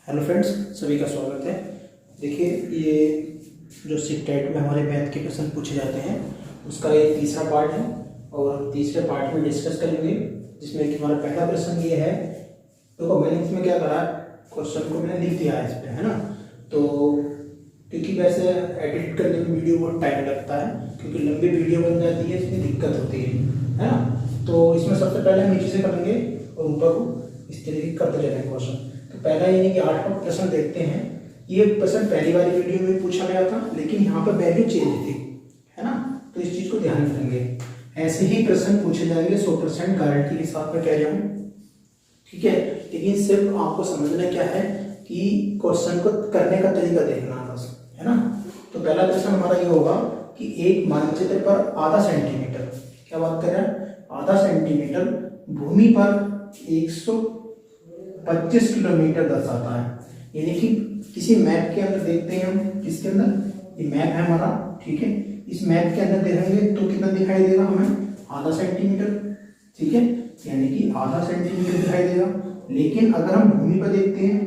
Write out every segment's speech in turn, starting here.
Hello friends, सभी का स्वागत है। देखिए, ये जो सिटेट में हमारे मैथ के क्वेश्चन पूछे जाते हैं उसका ये तीसरा पार्ट है और तीसरे पार्ट में डिस्कस करेंगे, जिसमें कि हमारा पहला प्रश्न ये है। देखो, मैंने इसमें क्या करा, क्वेश्चन को मैंने लिख दिया है इस पर, है ना। तो क्योंकि वैसे एडिट करने में वीडियो बहुत टाइम लगता है, क्योंकि लंबी वीडियो बन जाती है, इसमें दिक्कत होती है ना। तो इसमें सबसे पहले हम नीचे से करेंगे और ऊपर को इस तरीके करते चलेंगे क्वेश्चन। तो पहला ये नहीं कि 8वां प्रश्न देखते हैं। ये प्रश्न पहली वाली वीडियो में पूछा गया था, लेकिन यहाँ पर वैल्यू चेंज थी, है ना। तो इस चीज को ध्यान रखेंगे। ऐसे ही प्रश्न पूछे जाएंगे 100% गारंटी के साथ में कह रहा हूँ, ठीक है। लेकिन सिर्फ आपको समझना क्या है कि क्वेश्चन को करने का तरीका देखना है बस, है ना। तो पहला प्रश्न हमारा ये होगा कि एक मानचित्र पर आधा सेंटीमीटर, क्या बात कर रहे हैं, आधा सेंटीमीटर भूमि पर 125 किलोमीटर दर्शाता है। यानी कि किसी मैप के अंदर देखते हैं हम, किसके अंदर, ये मैप है हमारा, ठीक है। इस मैप के अंदर देखेंगे तो कितना दिखाई देगा हमें, आधा सेंटीमीटर, ठीक है, यानी कि आधा सेंटीमीटर दिखाई देगा। लेकिन अगर हम भूमि पर देखते हैं,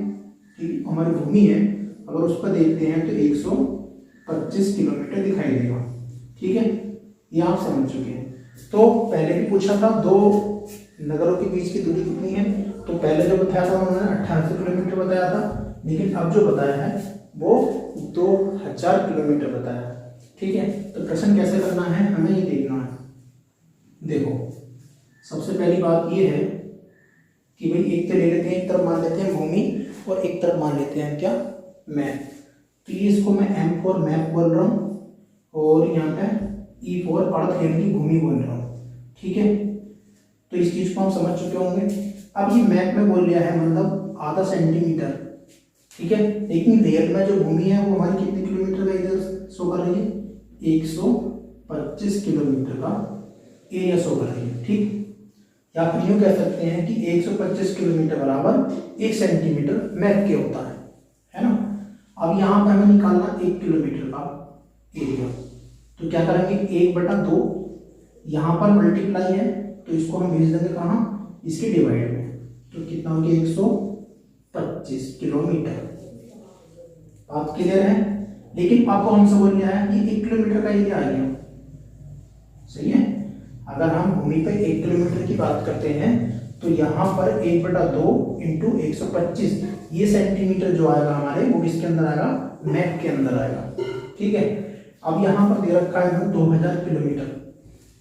ठीक, हमारी भूमि है, अगर उस पर देखते हैं तो 125 किलोमीटर दिखाई देगा, ठीक है। ये आप समझ चुके हैं। तो पहले भी पूछा था दो नगरों के बीच की दूरी कितनी है, तो पहले जो बताया था उन्होंने 1800 किलोमीटर बताया था, लेकिन अब जो बताया है वो 2000 किलोमीटर बताया, ठीक है। तो प्रश्न कैसे करना है हमें ये देखना है। देखो, सबसे पहली बात ये है कि भाई एक तो ले लेते हैं, एक तरफ मान लेते हैं भूमि और एक तरफ मान लेते हैं क्या, मैप। तो ये इसको मैं M फॉर मैप बोल रहा हूँ और यहाँ पे E फॉर अर्थ यानी कि भूमि बोल रहा हूँ, ठीक है। तो इस चीज को हम समझ चुके होंगे। अब ये मैप में बोल लिया है मतलब आधा सेंटीमीटर, ठीक है। लेकिन रियल में जो भूमि है वो हमारी कितने किलोमीटर का इधर शो कर रही है, 125 किलोमीटर का एरिया शो कर रही है, ठीक। या फिर यूं कह सकते हैं कि 125 किलोमीटर बराबर 1 सेंटीमीटर मैप के होता है ना। अब यहाँ पे हमें निकालना 1 किलोमीटर का एरिया, तो क्या करेंगे, 1/2 यहाँ पर मल्टीप्लाई है तो इसको हम भेज देंगे कहाँ, इसके डिवाइड में। तो कितना हो गया, 125 किलोमीटर। बात क्लियर है। लेकिन आपको हमसे बोल दिया है कि 1 किलोमीटर का एरिया आ गया, सही है। अगर हम भूमि पे 1 किलोमीटर की बात करते हैं तो यहाँ पर 1/2 इंटू 125, ये सेंटीमीटर जो आएगा हमारे वो किसके अंदर आएगा, मैप के अंदर आएगा, ठीक है। अब यहाँ पर दे रखा है 2000 किलोमीटर।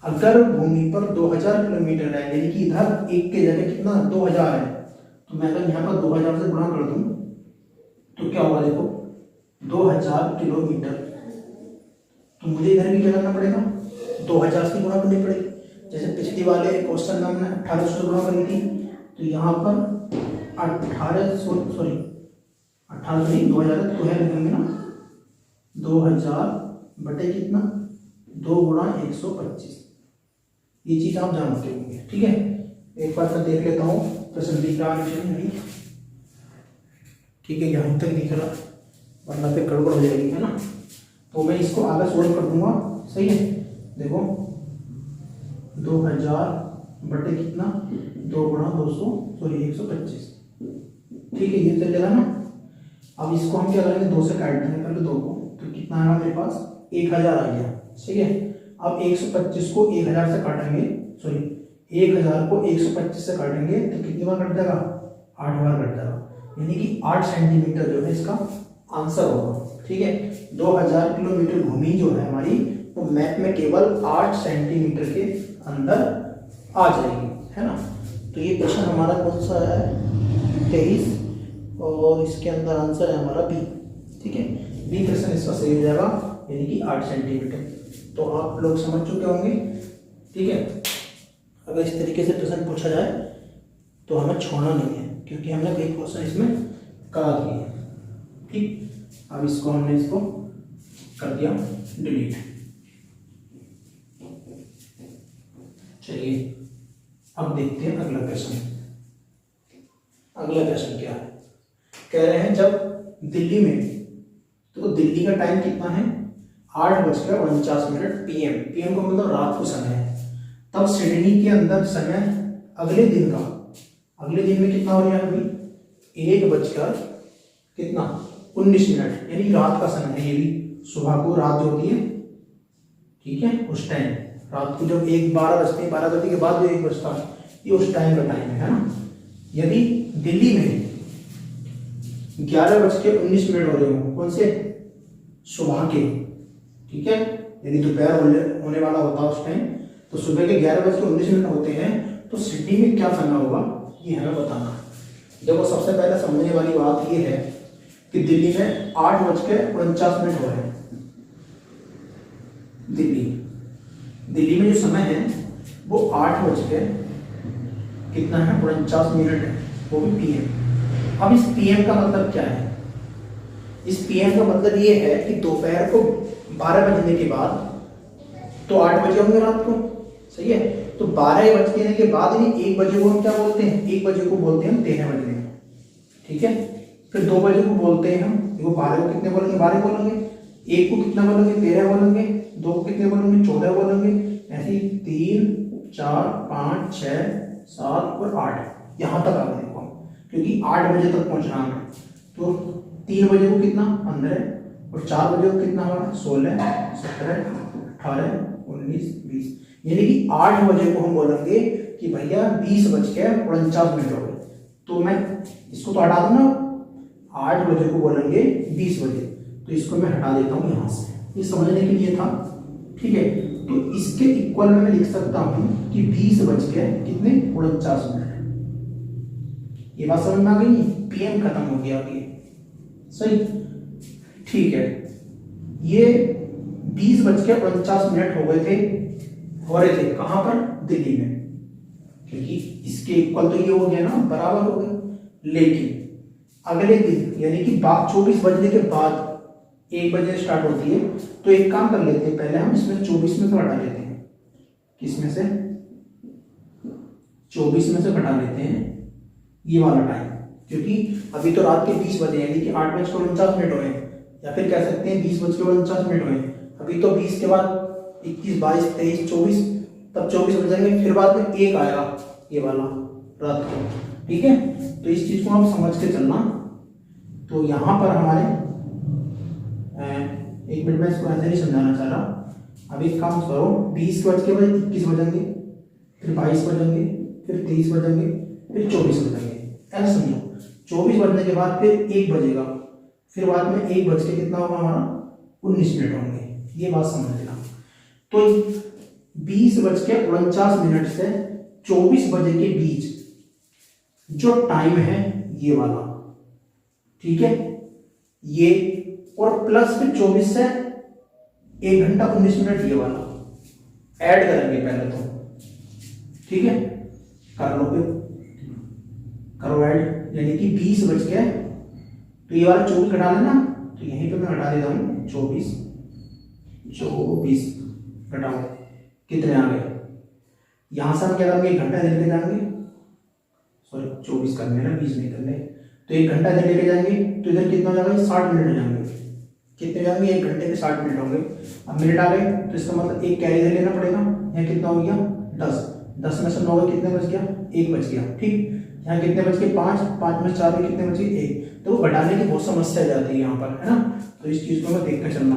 अगर भूमि पर 2000 किलोमीटर है, यानी कि इधर एक के जगह कितना 2000 है, तो मैं अगर यहाँ पर 2000 से गुणा कर दूं तो क्या होगा, देखो 2000 किलोमीटर। तो मुझे इधर भी क्या करना पड़ेगा, 2000 से गुणा करनी पड़ेगी। जैसे पिछली वाले क्वेश्चन में हमने 1800 से गुणा करी थी, तो यहाँ पर 1800 नहीं, 2000 तो है लिखेंगे ना, 2000 बटे कितना, 2 गुणा 125। ये चीज आप जान के होंगे, ठीक है। एक बार मैं देख लेता हूँ प्रश्न दिख रहा नहीं, ठीक है, यहाँ तक दिख रहा, वरना फिर गड़बड़ हो जाएगी, है ना। तो मैं इसको आगे सोल्व कर दूंगा, सही है। देखो 2000 बटे कितना, 2 गुणा 125, ठीक है, ये चलेगा ना। अब इसको हम क्या करेंगे, 2 से काट देंगे पहले 2 को, तो कितना आएगा मेरे पास, 1000 आ गया, ठीक है। अब 125 को 1000 से काटेंगे, सॉरी 1000 को 125 से काटेंगे तो कितनी बार कट जाएगा, 8 बार कट जाएगा, यानी कि 8 सेंटीमीटर जो है इसका आंसर होगा, ठीक है। 2000 किलोमीटर भूमि जो है हमारी वो मैप में केवल 8 सेंटीमीटर के अंदर आ जाएगी, है ना। तो ये क्वेश्चन हमारा कौन सा है, 23, और इसके अंदर आंसर है हमारा बी, ठीक है। बी क्वेश्चन इसका सही हो जाएगा, यानी कि 8 सेंटीमीटर। तो आप लोग समझ चुके होंगे, ठीक है। अगर इस तरीके से प्रश्न पूछा जाए तो हमें छोड़ना नहीं है, क्योंकि हमने कई क्वेश्चन इसमें करा दिए हैं, ठीक। अब इसको हमने इसको कर दिया डिलीट। चलिए अब देखते हैं अगला क्वेश्चन। अगला क्वेश्चन क्या है, कह रहे हैं जब दिल्ली में, तो दिल्ली का टाइम कितना है, 8:49 PM को मतलब रात को समय है। तब सिडनी के अंदर समय अगले दिन में कितना हो रहा है अभी, 1:49 कितना 19 मिनट, यानी रात का समय है ये भी। सुबह को रात जो होती है, ठीक है, उस टाइम रात को जब 12 बजते हैं, 12 बजे के बाद जो 1 बजता है, ये उस टाइम का टाइम है ना। यदि दिल्ली में 11:19 हो रहे हो, कौन से, सुबह के, ठीक है, यदि दोपहर होने वाला होता है उस टाइम, तो सुबह के 11:19 होते हैं, तो सिडनी में क्या समय होगा ये हमें बताना है। देखो सबसे पहले समझने वाली बात ये है कि दिल्ली में 8:49 हो रहे हैं। दिल्ली में जो समय है वो 8:49 है, वो भी पीएम। अब इस पीएम का मतलब क्या है? इस पीएम का मतलब ये है कि दोपहर को 12 बजने के बाद तो 8 बजे होंगे रात को, सही है। तो 12 बजने के बाद यानी 1 बजे को हम क्या बोलते हैं, 1 बजे को बोलते हैं 13 बजे, ठीक है। फिर 2 बजे को बोलते हैं हम, देखो 12 को कितने बोलेंगे, 12 बोलेंगे, 1 को कितना बोलेंगे, 13 बोलेंगे, 2 को कितने बोलेंगे, 14 बोलेंगे, ऐसे ही 3, 4, 5, 6, 7 और 8 यहाँ तक आ गए देखो, क्योंकि 8 बजे तक पहुंचना है। तो 3 बजे को कितना 15 और 4 बजे को कितना हमारा 16, 17, 18, 19, 20, यानी कि 8 बजे को हम बोलेंगे कि भैया 20:49 हो गए। तो मैं इसको तो हटा दूं ना, 8 बजे को बोलेंगे 20 बजे, तो इसको मैं हटा देता हूं यहां से, ये समझने के लिए था, ठीक है। तो इसके इक्वल में मैं लिख सकता हूं कि 20:49। ये बात समझ में आ गई, पीएम खत्म हो गया अभी, सही, ठीक है। ये 20:49 हो रहे थे कहां पर, दिल्ली में, क्योंकि इसके इक्वल तो ये हो गया ना, बराबर हो गए। लेकिन अगले दिन यानी कि 24 बजने के बाद 1 बजे स्टार्ट होती है, तो एक काम कर लेते हैं, पहले हम इसमें 24 में से हटा लेते हैं, किसमें से, 24 में से घटा लेते हैं ये वाला टाइम, क्योंकि अभी तो रात के 20 बजे यानी कि 8:49 हो गए, या फिर कह सकते हैं 20:49 हो गए। अभी तो 20 के बाद 21, 22, 23, 24, तब 24 बजेंगे, फिर बाद में 1 आएगा ये वाला रात को, ठीक है। तो इस चीज को आप समझ के चलना। तो यहाँ पर हमारे 1 मिनट में इसको ऐसे नहीं समझाना चाह रहा। अभी एक काम करो, 20 बज के बाद 21 बजेंगे, फिर 22 बजेंगे, फिर 23 बजेंगे, फिर 24 बजेंगे, ऐसा समझो। 24 बजने के बाद फिर 1 बजेगा, फिर बाद में 1 बज के कितना होगा हमारा, 19 मिनट होंगे, ये बात समझ लेना। तो 20:49 से 24 बजे के बीच जो टाइम है ये वाला, ठीक है, ये, और प्लस फिर 24 से 1 घंटा 19 मिनट ये वाला ऐड करेंगे पहले तो, ठीक है, कर लो, फिर करो ऐड, यानी कि 20 बज के, तो ये वाला 24 घटा लेना, तो यहीं पे मैं घटा देता हूँ 24 घटाओ, कितने आ गए, यहां से हम क्या करेंगे, 1 घंटा इधर लेके जाएंगे, सॉरी 24 करने ना, 20 नहीं करने, तो 1 घंटा इधर लेके जाएंगे, तो इधर कितना हो जाएगा, 60 मिनट हो जाएंगे, कितने हो जाएंगे, 1 घंटे में 60 मिनट होंगे। अब मिनट आ गए, तो इसका मतलब 1 कैरी इधर लेना पड़ेगा, यहाँ कितना हो गया 10 में से 9 कितने बच गया, 1 बच गया, ठीक। यहाँ कितने बच गए 5 में 4 में कितने बच गए 1, तो घटाने की बहुत समस्या जाती है यहाँ पर, है ना। तो इस चीज को मैं देख कर चलना।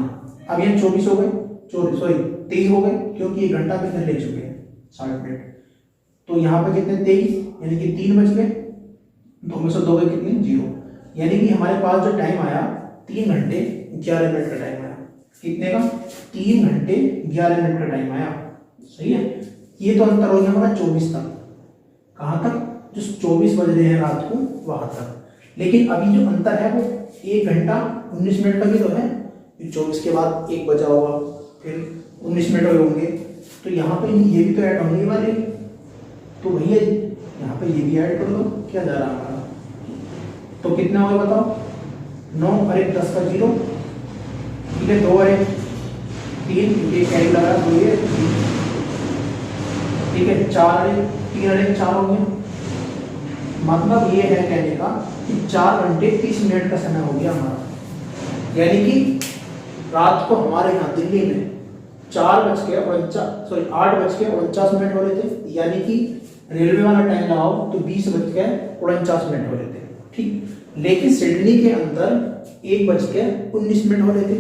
अब यहाँ 24 हो गए, 23 हो गए, क्योंकि 1 घंटा में ले चुके हैं 60 मिनट, तो यहाँ पे कितने 23, यानी कि 3 बज गए, 2 में से 2 गए कितने 0, यानी कि हमारे पास जो टाइम आया 3 घंटे 11 मिनट का टाइम आया, कितने का, 3 घंटे 11 मिनट का टाइम आया, सही है। ये तो अंतर हो गया हमारा 24 तक, कहाँ तक, जो 24 बज रहे हैं रात को वहां तक। लेकिन अभी जो अंतर है वो 1 घंटा 19 मिनट का भी तो है, 24 के बाद 1 बजा होगा, फिर 19 मिनट हुए होंगे, तो यहाँ पे ये भी तो ऐड होने वाले, तो भैया यहाँ पे ये भी ऐड कर दो, क्या जा रहा है हमारा, तो कितना हो गया बताओ, 9 और 1 10 का 0, ठीक है, 2 और 1 3, ये कैरी लगा 2, ये ठीक है, 4 और 1 3 और 1 4 हो गया। मतलब ये है कहने का कि 4 घंटे 30 मिनट का समय हो गया हमारा, यानी कि रात को हमारे यहाँ दिल्ली में 8:49 मिनट हो रहे थे, यानी कि रेलवे वाला टाइम लगाओ तो 20:49 मिनट हो रहे थे, ठीक। लेकिन सिडनी के अंदर 1:19 हो रहे थे।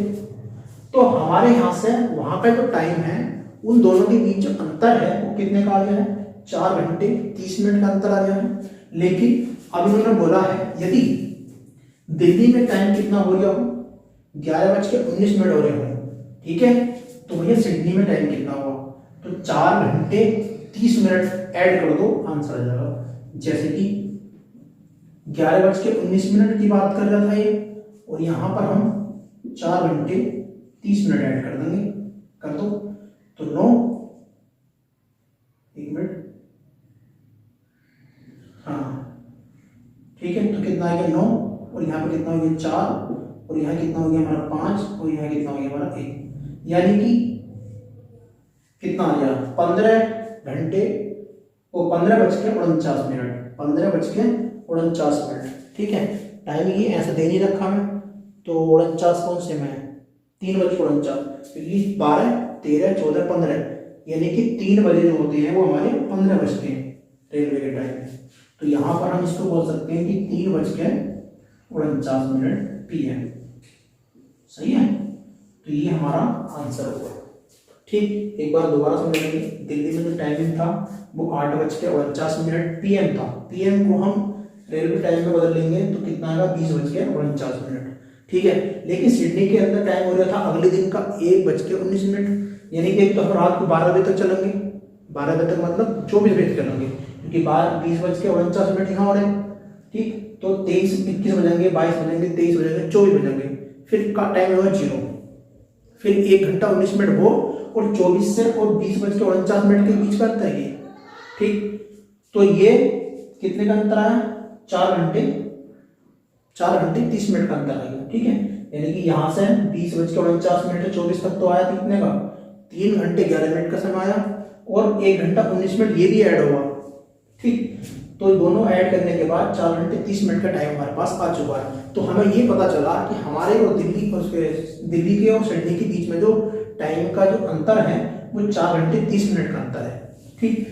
तो हमारे यहाँ से वहां का जो टाइम है उन दोनों के बीच जो अंतर है वो कितने का आ गया है, 4 घंटे 30 मिनट का अंतर आ गया है। लेकिन अब इन्होंने बोला है यदि दिल्ली में टाइम कितना हो गया हो, 11:19 हो रहे हो, ठीक है, तो भैया सिडनी में टाइम कितना हुआ, तो 4 घंटे 30 मिनट ऐड कर दो, आंसर आ जाएगा। जैसे कि 11:19 की बात कर रहा था ये, और यहां पर हम 4 घंटे 30 मिनट ऐड कर देंगे, कर दो, तो 9, 1 मिनट, हाँ ठीक है, तो कितना आ गया 9, और यहाँ पे कितना हो गया 4, और यहाँ कितना हो गया हमारा 5, और यहाँ कितना हो गया हमारा 1, यानी कि कितना आ गया 15 घंटे और 15:49, 15:49, ठीक है। टाइम ये ऐसा दे नहीं रखा मैं, तो 49 कौन से में 3:49, 12, 13, 14, 15, यानी कि 3 बजे जो होते हैं वो हमारे 15 बजते हैं रेलवे के टाइम में। तो यहाँ पर हम इसको बोल सकते हैं कि 3:49 PM, सही है। तो ये हमारा आंसर होगा। ठीक, एक बार दोबारा समझेंगे। दिल्ली में जो टाइमिंग था वो 8:49 PM था। PM को हम रेलवे टाइम में बदल लेंगे तो कितना आएगा 20:49, ठीक है। लेकिन सिडनी के अंदर टाइम हो रहा था अगले दिन का 1:19, यानी कि एक तो हम रात को 12 बजे तक चलेंगे, 12 बजे तक मतलब 24 बजे तक चलेंगे, क्योंकि 20:49 यहाँ हो रहे हैं, ठीक। तो 23, 21 बजेंगे, 22 बजेंगे, 23 बजेंगे, 24 बजेंगे, फिर का टाइम होगा 0, फिर 1 घंटा 19 मिनट वो, और 24 से और 20:49 के बीच का अंतर है ये, ठीक। तो ये कितने का अंतर आया, 4 घंटे 30 मिनट का अंतर आएगा, ठीक है। यानी कि यहाँ से 20:49 से 24 तक तो आया कितने का, 3 घंटे 11 मिनट का समय आया, और 1 घंटा 19 मिनट ये भी ऐड होगा, ठीक। तो दोनों ऐड करने के बाद 4 घंटे 30 मिनट का टाइम हमारे पास आ चुका है। तो हमें ये पता चला कि हमारे और दिल्ली के और सिडनी के बीच में जो टाइम का जो अंतर है वो 4 घंटे 30 मिनट का अंतर है, ठीक।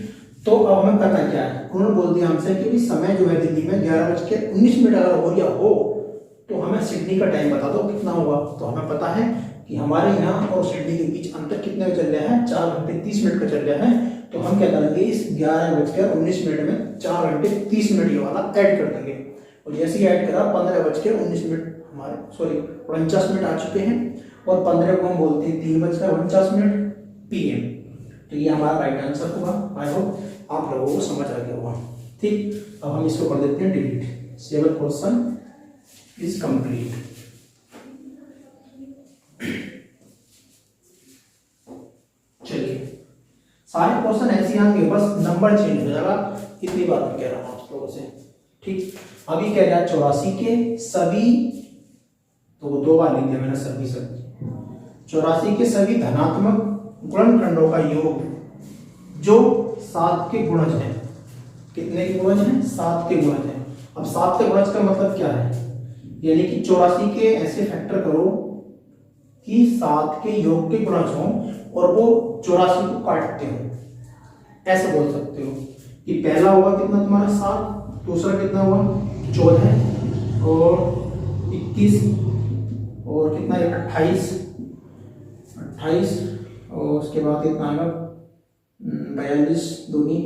तो अब हमें पता क्या है, उन्होंने बोल दिया हमसे कि समय जो है दिल्ली में 11:19 अगर हो गया हो तो हमें सिडनी का टाइम बता दो कितना होगा। तो हमें पता है कि हमारे यहाँ और सिडनी के बीच अंतर कितने का चल रहा है, 4 घंटे 30 मिनट का चल रहा है। तो हम क्या करेंगे, इस 11:19 में 4 घंटे 30 मिनट ये वाला ऐड कर देंगे, और जैसे ही ऐड करा 15:19 हमारे 49 मिनट आ चुके हैं, और 15 को हम बोलते हैं 3:49 PM। तो ये हमारा राइट आंसर होगा। आई होप आप लोगों को समझ आ गया होगा, ठीक। अब हम इसको कर देते हैं delete. Seven question is complete. चलिए, सारे क्वेश्चन ऐसे आएंगे, बस नंबर चेंज हो जाएगा, इतनी बात मैं कह रहा हूं आप लोगों से, ठीक। अभी कह रहा है 84 के सभी, तो वो 2 बार लिख दिया मैंने सभी 84 के सभी धनात्मक गुणनखंडों का योग जो 7 के गुणज हैं। कितने के गुणज हैं, 7 के गुणज हैं। अब 7 के गुणज का मतलब क्या है, यानी कि 84 के ऐसे फैक्टर करो कि 7 के योग के गुणज हो और वो 84 को काटते हो, ऐसे बोल सकते हो कि पहला होगा कितना तुम्हारा 7, दूसरा कितना हुआ 14, और 21, और कितना 28, और उसके बाद कितना आएगा 42 दूनी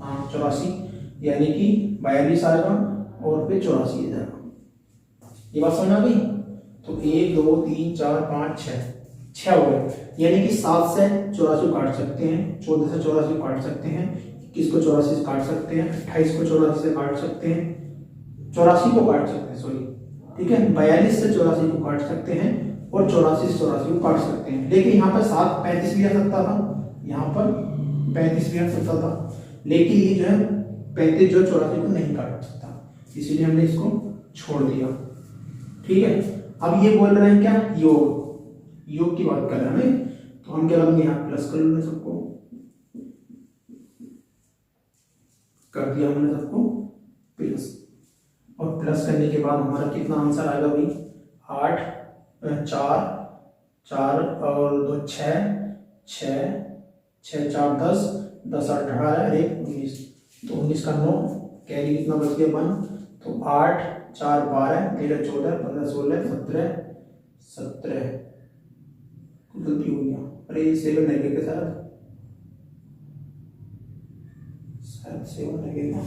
84, यानी कि 42 आएगा और फिर 84 जाएगा। ये बात समझ आ गई। तो 1 2 3 4 5 6 हो गए, यानी कि 7 से 84 काट सकते हैं, 14 से 84 काट सकते हैं, 21 को 84 से काट सकते हैं, 28 को 84 से काट सकते हैं, 84 को काट सकते हैं, सॉरी, ठीक है। 42 से 84 को काट सकते हैं, और 84 से 84 को काट सकते हैं। लेकिन यहाँ पर 7 35 भी आ सकता था, यहाँ पर 35 भी आ सकता था, लेकिन ये जो है 35 जो 84 को नहीं काट सकता, इसीलिए हमने इसको छोड़ दिया, ठीक है। अब ये बोल रहे हैं क्या, योग की बात कर रहे हैं, तो हम क्या करेंगे, यहाँ प्लस कर लेंगे, सबको कर दिया हमने सबको प्लस, और प्लस करने के बाद हमारा कितना आंसर आएगा भाई, 8 4 और 2 6 6 4 10 10 18 1 19, तो 19 का 9 कैरी कितना बच गया 1, तो 8 4 12 13 14 15 16 17 17 गलती हो गया। अरे ये 7 लगेगा शायद 7 लगेगा।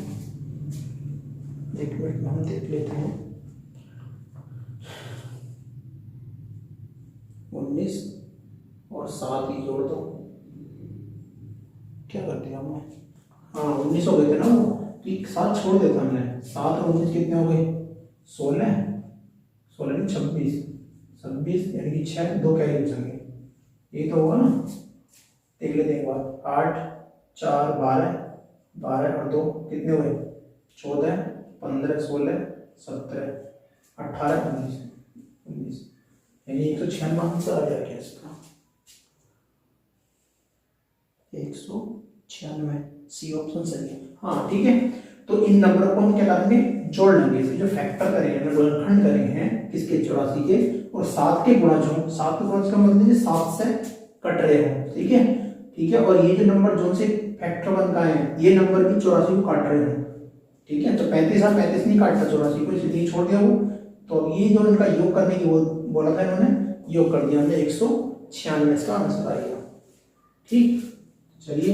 एक मिनट में हम देख लेते हैं। 19 और 7 ही जोड़ दो। क्या कर दिया हमने? हाँ 19 हो गए थे ना वो, तो एक साथ छोड़ देता हमने। 7 और 19 कितने हो गए? 16 16 नहीं 26 26 यानी कि 6 2 क्या बचेंगे? ये तो होगा ना। देख लेते हैं एक बार। 8 4 12 12 और 2 कितने हुए? 14 15 16 17 18 19 19 यानी 196 आंसर आ जाएगा इसका। 196 सी ऑप्शन सही है। हाँ ठीक है, तो इन नंबरों को हम क्या करेंगे? जोड़ लेंगे। इसके जो फैक्टर करेंगे, गुणनखंड करेंगे हैं किसके? 84 के, और 7 के गुणज हों। 7 के गुणज का मतलब है 7 से कट रहे हों। ठीक है ठीक है, और ये जो नंबर जो से फैक्टर बन का है, ये नंबर भी 84 को काट रहे हों। ठीक है, तो 35 और 35 नहीं काटता 84 को, इसलिए छोड़ दिया वो। तो अब ये जो इनका योग करने की वो बोला था इन्होंने, योग कर दिया हमने। 196 इसका आंसर आ गया। ठीक, चलिए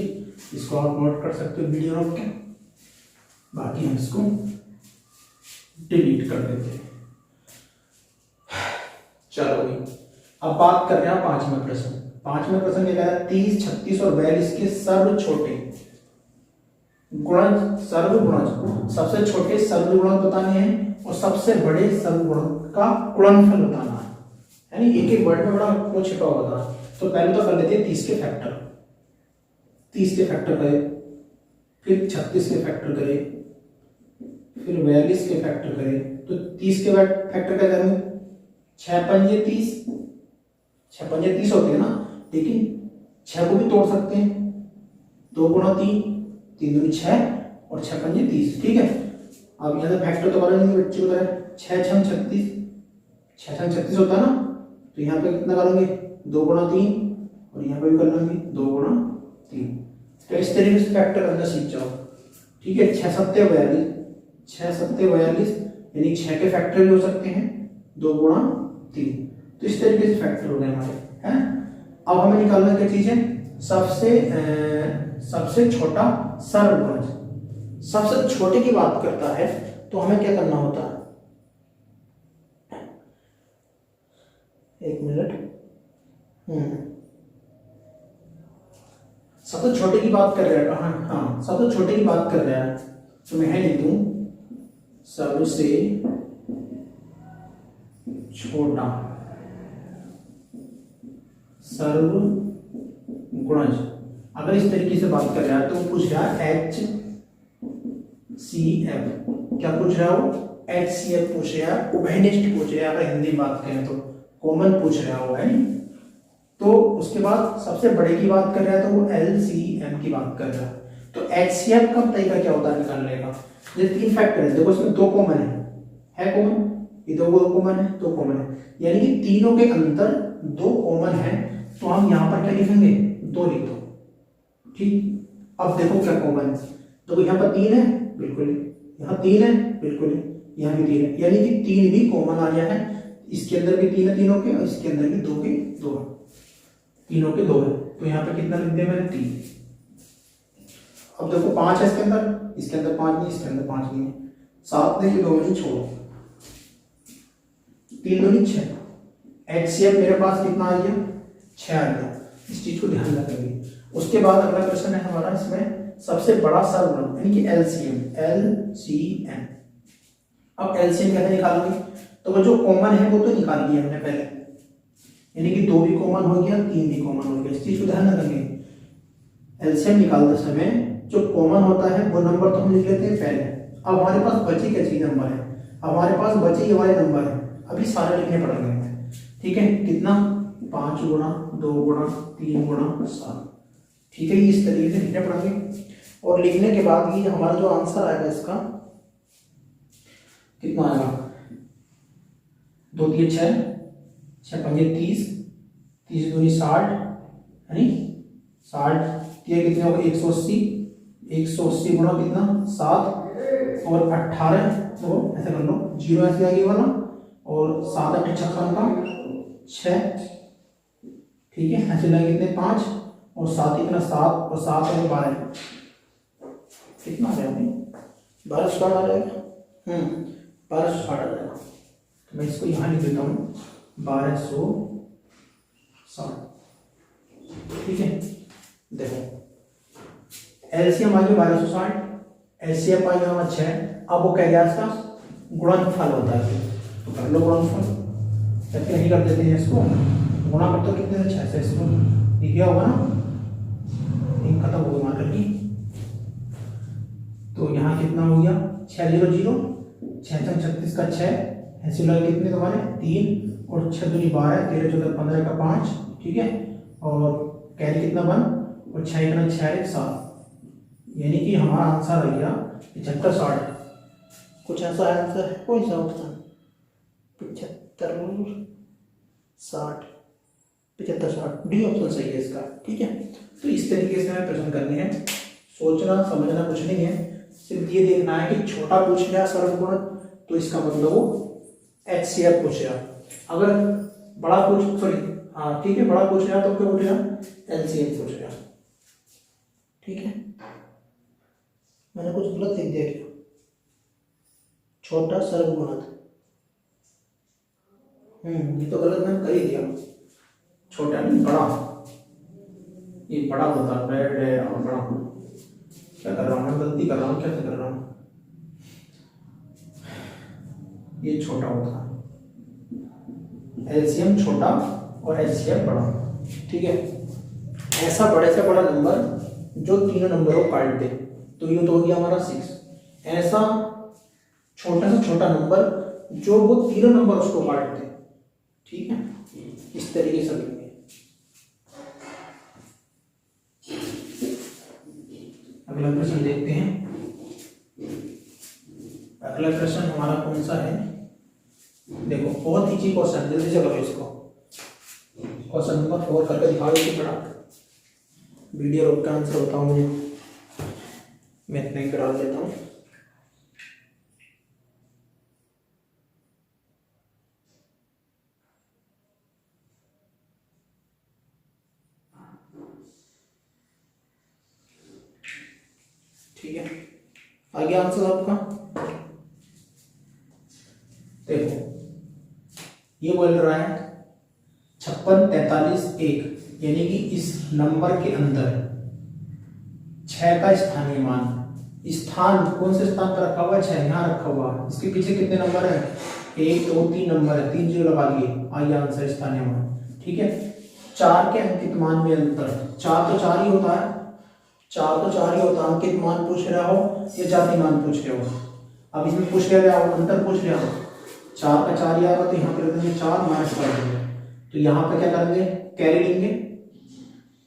इसको आप नोट कर सकते हो वीडियो रोक के। बाकी हम इसको डिलीट कर देते हैं। चलो भाई, अब बात कर रहे हैं 5वां प्रश्न। 5वां प्रश्न क्या कह रहा है? 30 36 और 42 के सर्व छोटे गुणज, सर्व गुणज, सबसे छोटे सर्व गुणज बताने हैं और सबसे बड़े सर्व गुणज का गुणनफल बताना है। यानी एक एक वर्ड में बड़ा वो छिपा होता है। तो पहले तो कर लेते हैं 30 के फैक्टर। 30 के फैक्टर करें, फिर 36 के फैक्टर करें, फिर 42 के फैक्टर करें। तो 30 के फैक्टर क्या करेंगे? 6 पंजे 30, 6 पंजे 30 होते हैं ना, लेकिन 6 को भी तोड़ सकते हैं। 2 गुणा 3, 3 दूनी 6 और 6 पंजे 30। ठीक है, अब यहाँ से फैक्टर तो करेंगे बच्चे को, 6 6 36, 6 6 36 होता है ना, तो यहाँ पे कितना करेंगे? 2 गुणा 3, और यहाँ पे भी कर लेंगे 2 गुणा 3। तो इस तरीके से फैक्टर करना सीख जाओ। ठीक है, 6 7 42, 6 7 42 यानी 6 के फैक्टर भी हो सकते हैं, 2 गुणा 3। तो इस तरीके से फैक्टर हो गए हमारे, हैं। अब हमें निकालना क्या चीज है? सबसे छोटा सर्व गुणज। सबसे छोटे की बात करता है तो हमें क्या करना होता है? एक मिनट। सबसे छोटे की बात कर रहे हैं कहाँ? हाँ, सबसे छोटे की बात कर रहे हैं, तो मैं लिख दूं सबसे छोटा सर्व गुणज। अगर इस तरीके से बात कर रहा है तो पूछ रहा है HCF। क्या पूछ रहा है वो? HCF पूछ रहा है, उभयनिष्ठ पूछ रहा है। अगर हिंदी बात करें तो कॉमन पूछ रहा है वो, है नहीं। तो उसके बाद सबसे बड़े की बात कर रहा है तो वो LCM की बात कर रहा है। तो HCF का तरीका क्या होता है निकालने का? जैसे 3 फैक्टर है, देखो इसमें 2 कॉमन है कॉमन, ये 2 कॉमन है, 2 कॉमन है, यानी कि तीनों के अंदर 2 कॉमन है। तो हम यहाँ पर क्या लिखेंगे? 2 लिख दो। ठीक, अब देखो क्या कॉमन है। तो यहाँ पर 3 है, बिल्कुल, यहाँ 3 है, बिल्कुल, यहाँ भी 3 है, यानी कि 3 भी कॉमन आ गया है। इसके अंदर भी 3 है तीनों के, और इसके अंदर भी 2 के 2 है, तीनों के 2 है। तो यहाँ पे कितना लिख दिया मैंने? 3। अब देखो 5 है इसके अंदर 5 नहीं, इसके अंदर 5 नहीं है। 7 ने 2 नहीं छोड़ो, 3 दूनी 6। HCF मेरे पास कितना आ गया? 6 आ गया। इस चीज को ध्यान रखेंगे। उसके बाद अगला क्वेश्चन है हमारा, इसमें सबसे बड़ा सर्वगुणन यानी कि LCM। अब LCM कैसे निकालोगे? तो वो जो कॉमन है वो तो निकाल लिया हमने पहले, यानी कि 2 भी कॉमन हो गया, 3 भी कॉमन हो गया। इस चीज को ध्यान रखेंगे। LCM निकालते समय जो कॉमन होता है वो नंबर तो हम लिख लेते हैं पहले। अब हमारे पास बचे क्या चीज नंबर है? हमारे पास बचे ये वाले नंबर है, अभी सारे लिखने पड़ेंगे। ठीक है, कितना? 5 गुणा 2 गुणा 3 गुणा 7। ठीक है, इस तरीके से लिखने पड़ेंगे। और लिखने के बाद ये हमारा जो आंसर आएगा इसका कितना आएगा? 2 3 6, 6 पंजे 30, 30 दूनी 60, यानी 60। ये कितने होगा? 180। 180 गुणा कितना? 7, और 18, तो ऐसे कर लो, 0 ऐसे आगे वाला, और 7 8 56 का 6, ठीक है, ऐसे लगे कितने 5, और 7 इतना 7, और 7 और 12, कितना आ जाएगा 1260 आ जाएगा। 1260 आ जाएगा। तो मैं इसको यहाँ लिख देता हूँ 1260, ठीक है। देखो एलसीएम आ गया 1260, एचसीएफ आ गया 6। अब वो कह गया इसका गुणनफल होता है, तो कर लो गुणनफल, जबकि नहीं कर देते हैं इसको, गुणा कर तो कितने से 6 से, इसको दिखा होगा ना, एक खत्म हो गई मार्कर की। तो यहाँ कितना हो गया 600, 6 36 का 6, ऐसे लगे कितने तुम्हारे 3, और 6 दूनी 12, 13 14 15 का 5, ठीक है, और कैरी कितना 1, और 6 इतना 6 1 7, यानी कि हमारा आंसर आ गया 75 60। कुछ ऐसा आंसर है कोई सा ऑप्शन 75 60, 75 60, डी ऑप्शन सही है इसका, ठीक है। तो इस तरीके से हमें प्रश्न करने हैं, सोचना समझना कुछ नहीं है, सिर्फ ये देखना है कि छोटा पूछ लिया सर्वगुण तो इसका मतलब वो एचसीएफ पूछ लिया, अगर बड़ा पूछ सॉरी हाँ ठीक है बड़ा पूछ लिया तो क्या पूछ लिया एलसीएफ पूछ लिया, ठीक है। मैंने कुछ गलत लिख दिया क्या, छोटा सर्वगुणक, ये तो गलत मैंने कर ही दिया, छोटा नहीं बड़ा, ये बड़ा होता है और बड़ा, क्या कर रहा हूँ मैं, गलती कर रहा हूँ, कैसे कर रहा हूँ, ये छोटा होता है, एलसीएम छोटा और एचसीएफ बड़ा, ठीक है। ऐसा बड़े से बड़ा नंबर जो तीनों नंबरों को काट दे, तो ये तो हो गया हमारा 6। ऐसा छोटा से छोटा नंबर जो वो तीनों नंबर उसको काट दे, ठीक है, इस तरीके से लिखेंगे। अगला प्रश्न देखते हैं। अगला प्रश्न हमारा कौन सा है, देखो बहुत इजी क्वेश्चन, जल्दी से करो इसको, क्वेश्चन नंबर 4 करके दिखाओ इसी बड़ा, वीडियो रोक का आंसर बताओ मुझे, मैं इतना ही करा लेता हूँ। ठीक है, आगे आंसर आपका देखो, ये बोल रहा है 56 43 1, यानी कि इस नंबर के अंदर 6 का स्थानीय मान, स्थान कौन से स्थान पर रखा हुआ है, 6 यहाँ रखा हुआ, इसके पीछे कितने नंबर है, 1 2 3 नंबर है, 3 जीरो लगा दिए, आइए आंसर स्थानीय मान, ठीक है। 4 के अंकित मान में अंतर, 4 तो 4 ही होता है, 4 तो 4 ही होता है, अंकित मान पूछ रहा हो या जाति मान पूछ रहे हो, अब इसमें पूछ रहा हो अंतर पूछ रहा हो, 4 का 4 ही आएगा तो यहाँ पे रख देंगे 4 माइनस कर देंगे, तो यहाँ पे क्या करेंगे कैरी लेंगे,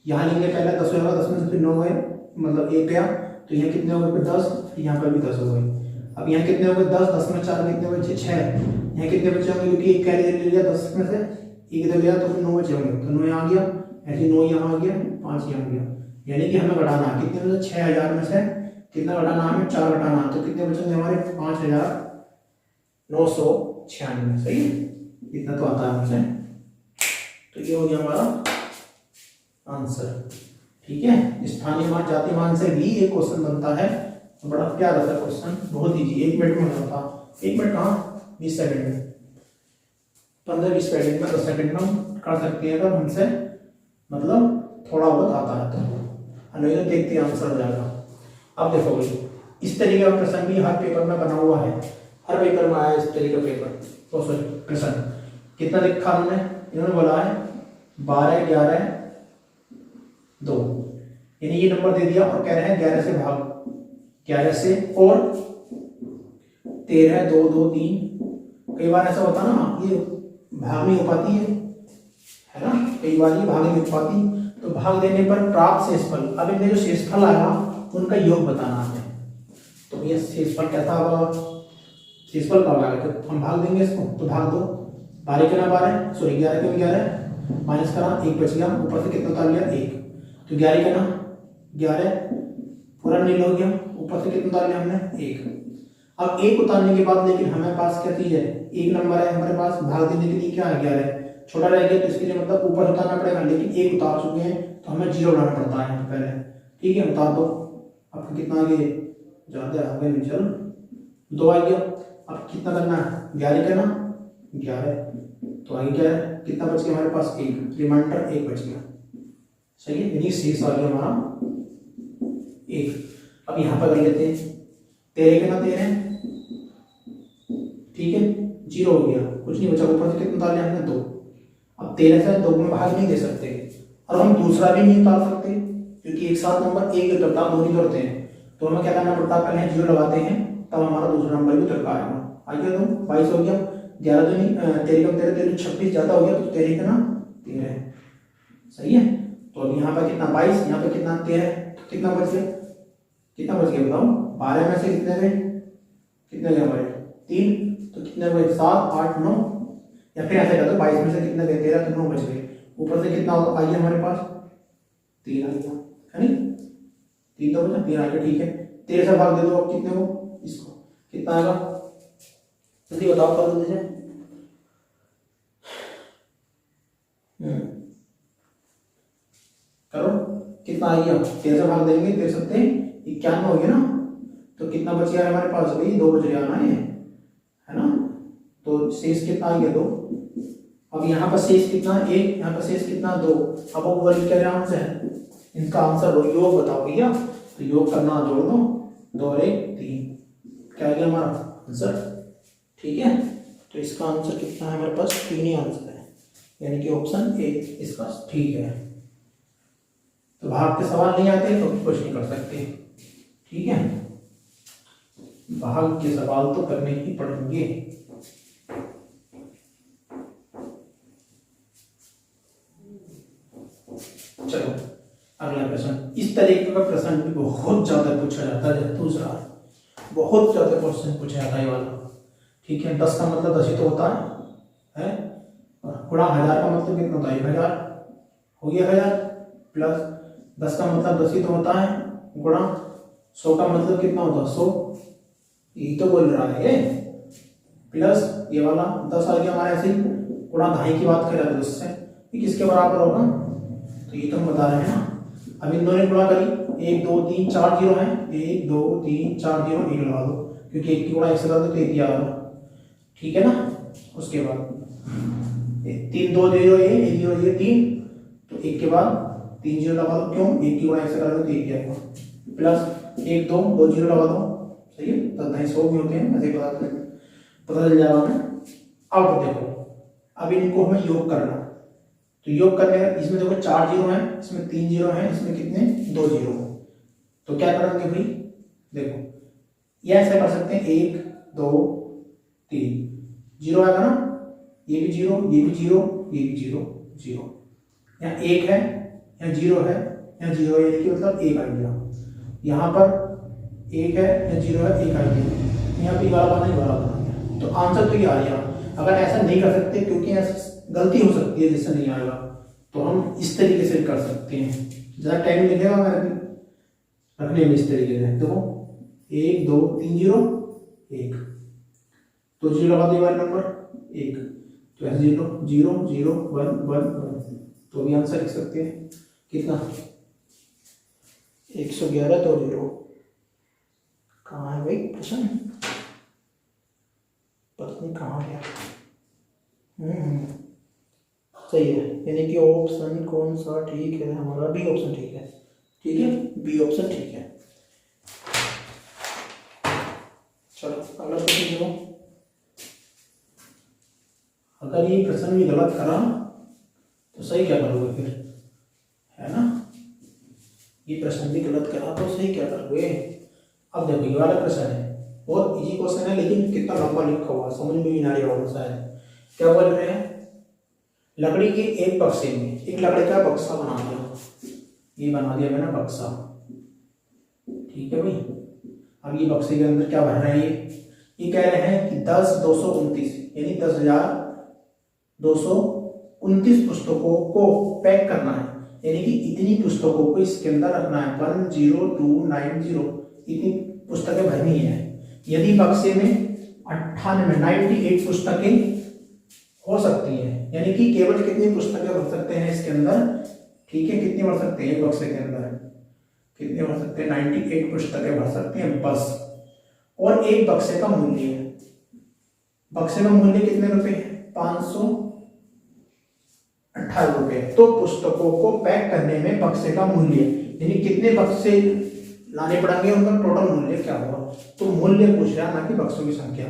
यहाँ लेंगे पहले 10 होगा, 10 में से फिर 9 गए मतलब 1 गया, तो यहाँ कितने हो गए 10, यहाँ पर भी 10 हो गए। अब यहाँ कितने हो गए 10, 10 में 4 कितने बचे 6, यहाँ कितने बचे होंगे क्योंकि एक कैरी ले लिया 10 में से, एक इधर लिया तो फिर 9 बचे होंगे, तो 9 यहाँ आ गया, ऐसे 9 यहाँ आ गया, 5 यहाँ आ गया, यानी कि हमें घटाना है कितने में से 6000 में से कितना घटाना है, हमें 4 घटाना है, तो कितने बचेंगे हमारे 5996, सही है, इतना तो आता है हमसे, तो ये हो गया हमारा आंसर, ठीक है। स्थानीय मान जाति मान से भी एक क्वेश्चन बनता है, तो बड़ा प्यारा सा क्वेश्चन, बहुत इजी, 1 मिनट में होता, 1 मिनट कहाँ 20 सेकंड में, 15-20 सेकंड में 10 सेकंड में हम कर सकते हैं, अगर हमसे मतलब थोड़ा बहुत आता है तो, नहीं तो देखते आंसर हो जाएगा। अब देखो भाई इस तरीके का प्रश्न भी हर पेपर में बना हुआ है, हर पेपर में आया इस तरीके का पेपर, तो सॉरी प्रश्न कितना लिखा इन्होंने बोला है 12 11 2, यानी ये नंबर दे दिया और कह रहे हैं 11 से भाग, 11 से और 13 2 2 3, कई बार ऐसा होता ना ये भाग नहीं हो पाती है ना, कई बार ये भाग नहीं हो पाती, तो भाग देने पर प्राप्त शेषफल, अब इनमें जो शेषफल आया उनका योग बताना है, तो भैया शेषफल कैसा होगा, शेषफल कब आएगा, तो हम भाग देंगे इसको, तो भाग दो, 12 के ना 12 सॉरी 11 के 11 माइनस करा 1 बच गया, ऊपर से कितना उतार लिया 1, तो 11 के ना 11 पूरा नील हो गया, ऊपर से कितना उतार लिया हमने 1, अब एक उतारने के बाद लेकिन हमारे पास क्या चीज है, एक नंबर है हमारे पास, भाग देने के लिए क्या है 11 है, छोटा रह गया तो इसके लिए मतलब ऊपर उतारना पड़ेगा, लेकिन एक उतार चुके हैं तो हमें 0 लाना पड़ता है यहाँ पे पहले। ठीक है, उतार दो। आपको कितना आ गया, ज्यादा आ गया नहीं, चलो 2 आ गया। अब कितना करना है, 11 करना, 11 तो आगे क्या है, कितना बच गया हमारे पास, 1, रिमाइंडर 1 बच गया। सही है, यानी शेष आ गया हमारा 1। अब यहाँ पर कर लेते हैं, 13 के ना 13, ठीक है 0 हो गया, कुछ नहीं बचा, ऊपर से कितना उतार लिया हमने 2। अब 13 से 2 में भाग नहीं दे सकते और हम दूसरा भी नहीं उतार सकते क्योंकि एक साथ नंबर एक उतरता, 2 नहीं उतरते हैं, तो हमें क्या करना पड़ता है, पहले 0 लगाते हैं तब हमारा दूसरा नंबर भी उतर का आएगा। आगे तो 22 हो गया, 11 तो नहीं, 13 का 13, 26 ज्यादा हो गया तो 13 का ना 13, सही है। तो अब यहाँ पर कितना 22, यहाँ पर कितना 13, तो कितना बच गया, कितना बच गया बताओ, 12 में से कितने गए, कितने गए हमारे 3, तो कितने गए 7, 8, 9, या फिर ऐसे कर दो 22 में से कितने गए 13, तो 9 बच गए। ऊपर से कितना आ गया हमारे पास, 3 आ गया, है नहीं, 3 तो बचा, 3 आ गया, ठीक है। 13 से भाग दे दो अब कितने को, इसको, कितना आएगा जल्दी बताओ, कर दो दीजिए। करो, कितना आ गया, 13 से भाग देंगे, 13 सत्ते 91 हो गया ना, तो कितना बच गया हमारे पास, भाई 2 बच गया ना, ये है ना, तो शेष कितना आ गया 2। अब यहाँ पर शेष कितना 1, यहाँ पर शेष कितना 2। अब वो वर्ग क्या आंसर है, इनका आंसर योग बताओ भैया, तो योग करना, जोड़ दो, 2 और 1 3, क्या आ गया हमारा आंसर, ठीक है। तो इसका आंसर कितना है हमारे पास, 3 ही आंसर है, यानी कि ऑप्शन ए इसका ठीक है। तो भाग के सवाल नहीं आते तो कुछ नहीं कर सकते, ठीक है, भाग के सवाल तो करने ही पड़ेंगे। चलो अगला प्रश्न, इस तरीके का प्रश्न भी बहुत ज्यादा पूछा जाता है, दूसरा बहुत ज्यादा क्वेश्चन पूछा जाता है ये वाला, ठीक है। 10 का मतलब 10 ही तो होता है, गुणा 1000 का मतलब कितना होता है, 1000 हो गया, 1000 प्लस 10 का मतलब 10 ही तो होता है, गुणा 100 का मतलब कितना होता है 100, यही तो बोल रहा है ये, प्लस ये वाला 10 आ गया हमारा, ऐसे ही गुणा 2.5 की बात कर रहे थे उससे, ये किसके बराबर होगा, तो ये तो हम बता रहे हैं ना। अब इन दोनों ने गुणा करी, 1 2 3 4 0 है, 1 2 3 4 0, 1 लगा दो क्योंकि 1 की गुणा 1 से कर दो तो 1 ही आ रहा, ठीक है ना। उसके बाद 3 2 0 ये 1 0 ये 3, तो 1 के बाद 3 0 लगा दो, क्यों 1 की गुणा 1 से कर दो तो 1 ही आएगा, प्लस 1 2 2 0 लगा दो, सही है, तो 250 भी होते हैं, ऐसे पता चल जाएगा हमें। अब देखो, अब इनको हमें योग करना, तो योग करने का इसमें देखो 4 0 है, इसमें 3 0 है, इसमें कितने 2 0 है, तो क्या करेंगे भाई, देखो ये ऐसे कर सकते हैं 1 2 3 0 आएगा ना, ये भी 0 ये भी 0 ये भी 0 0, यहाँ 1 है यहाँ 0 है यहाँ 0 है, यानी कि मतलब 1 आ गया, यहाँ पर 1 है यहाँ 0 है 1 आ गया, यहाँ पे वाला बना गया, तो आंसर तो ये आ गया। अगर ऐसा नहीं कर सकते क्योंकि ऐसा गलती हो सकती है जिससे नहीं आएगा, तो हम इस तरीके से कर सकते हैं, ज़्यादा टाइम लगेगा रखने में, इस तरीके से देखो 1 2 3 0 1, तो 0 लगा दो वाला नंबर 1, तो ऐसे 0 0 0 1 1 1, तो भी आंसर लिख सकते हैं कितना 111, तो 0 कहाँ है भाई प्रश्न, पता नहीं कहाँ गया, सही है, यानी कि ऑप्शन कौन सा ठीक है हमारा, बी ऑप्शन ठीक है, ठीक है बी ऑप्शन ठीक है। चलो अगला प्रश्न देखो, अगर ये प्रश्न भी गलत करा तो सही क्या करोगे फिर, है ना, ये प्रश्न भी गलत करा तो सही क्या करोगे। अब देखो ये वाला प्रश्न है, बहुत इजी क्वेश्चन है, लेकिन कितना लंबा लिखा हुआ समझ में भी नहीं आ रहा होगा शायद। क्या बोल रहे हैं, लकड़ी के एक बक्से में एक लकड़ी का बक्सा बना दिया, ये बना दिया मैंने बक्सा, ठीक है भाई। अब ये बक्से के अंदर क्या भर रहे हैं, ये कह रहे हैं कि 10,229 यानी 10,229 पुस्तकों को पैक करना है, यानी कि इतनी पुस्तकों को इसके अंदर रखना है, 10290 इतनी पुस्तकें भरनी है। यदि बक्से में 98 पुस्तकें हो सकती हैं, यानी कि केवल कितनी पुस्तकें भर सकते हैं इसके अंदर, ठीक है, कितनी भर सकते हैं एक बक्से के अंदर, कितने भर सकते हैं, 98 पुस्तकें भर सकते हैं बस। और एक बक्से का मूल्य है, बक्से का मूल्य कितने रुपए है, 518 रुपए। तो पुस्तकों को पैक करने में बक्से का मूल्य, यानी कितने बक्से लाने पड़ेंगे, उनका टोटल मूल्य क्या होगा। तो मूल्य पूछ रहा है, ना कि बक्सों की संख्या।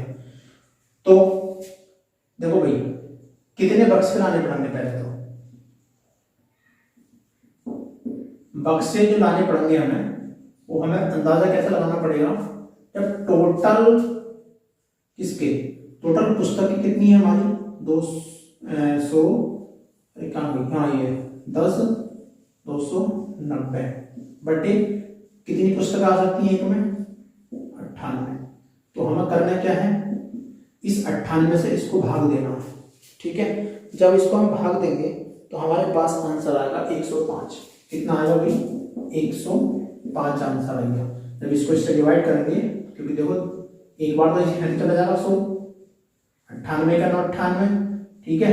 तो देखो भाई, कितने बक्से लाने पड़ेंगे, पहले तो बक्से जो लाने पड़ेंगे हमें, वो हमें अंदाजा कैसे लगाना पड़ेगा, जब टोटल किसके, टोटल पुस्तकें कितनी है हमारी, 200, हाँ ये 10, 290 बटे कितनी पुस्तक आ सकती है एक में, 98। तो हमें करना क्या है, इस 98 से इसको भाग देना, ठीक है। जब इसको हम भाग देंगे तो हमारे पास आंसर आएगा 105। कितना आएगा भाई, 105 आंसर आएगा। जब इसको इससे डिवाइड करेंगे, क्योंकि देखो एक बार तो इसे चला जाएगा 100, 98 का 98, ठीक है।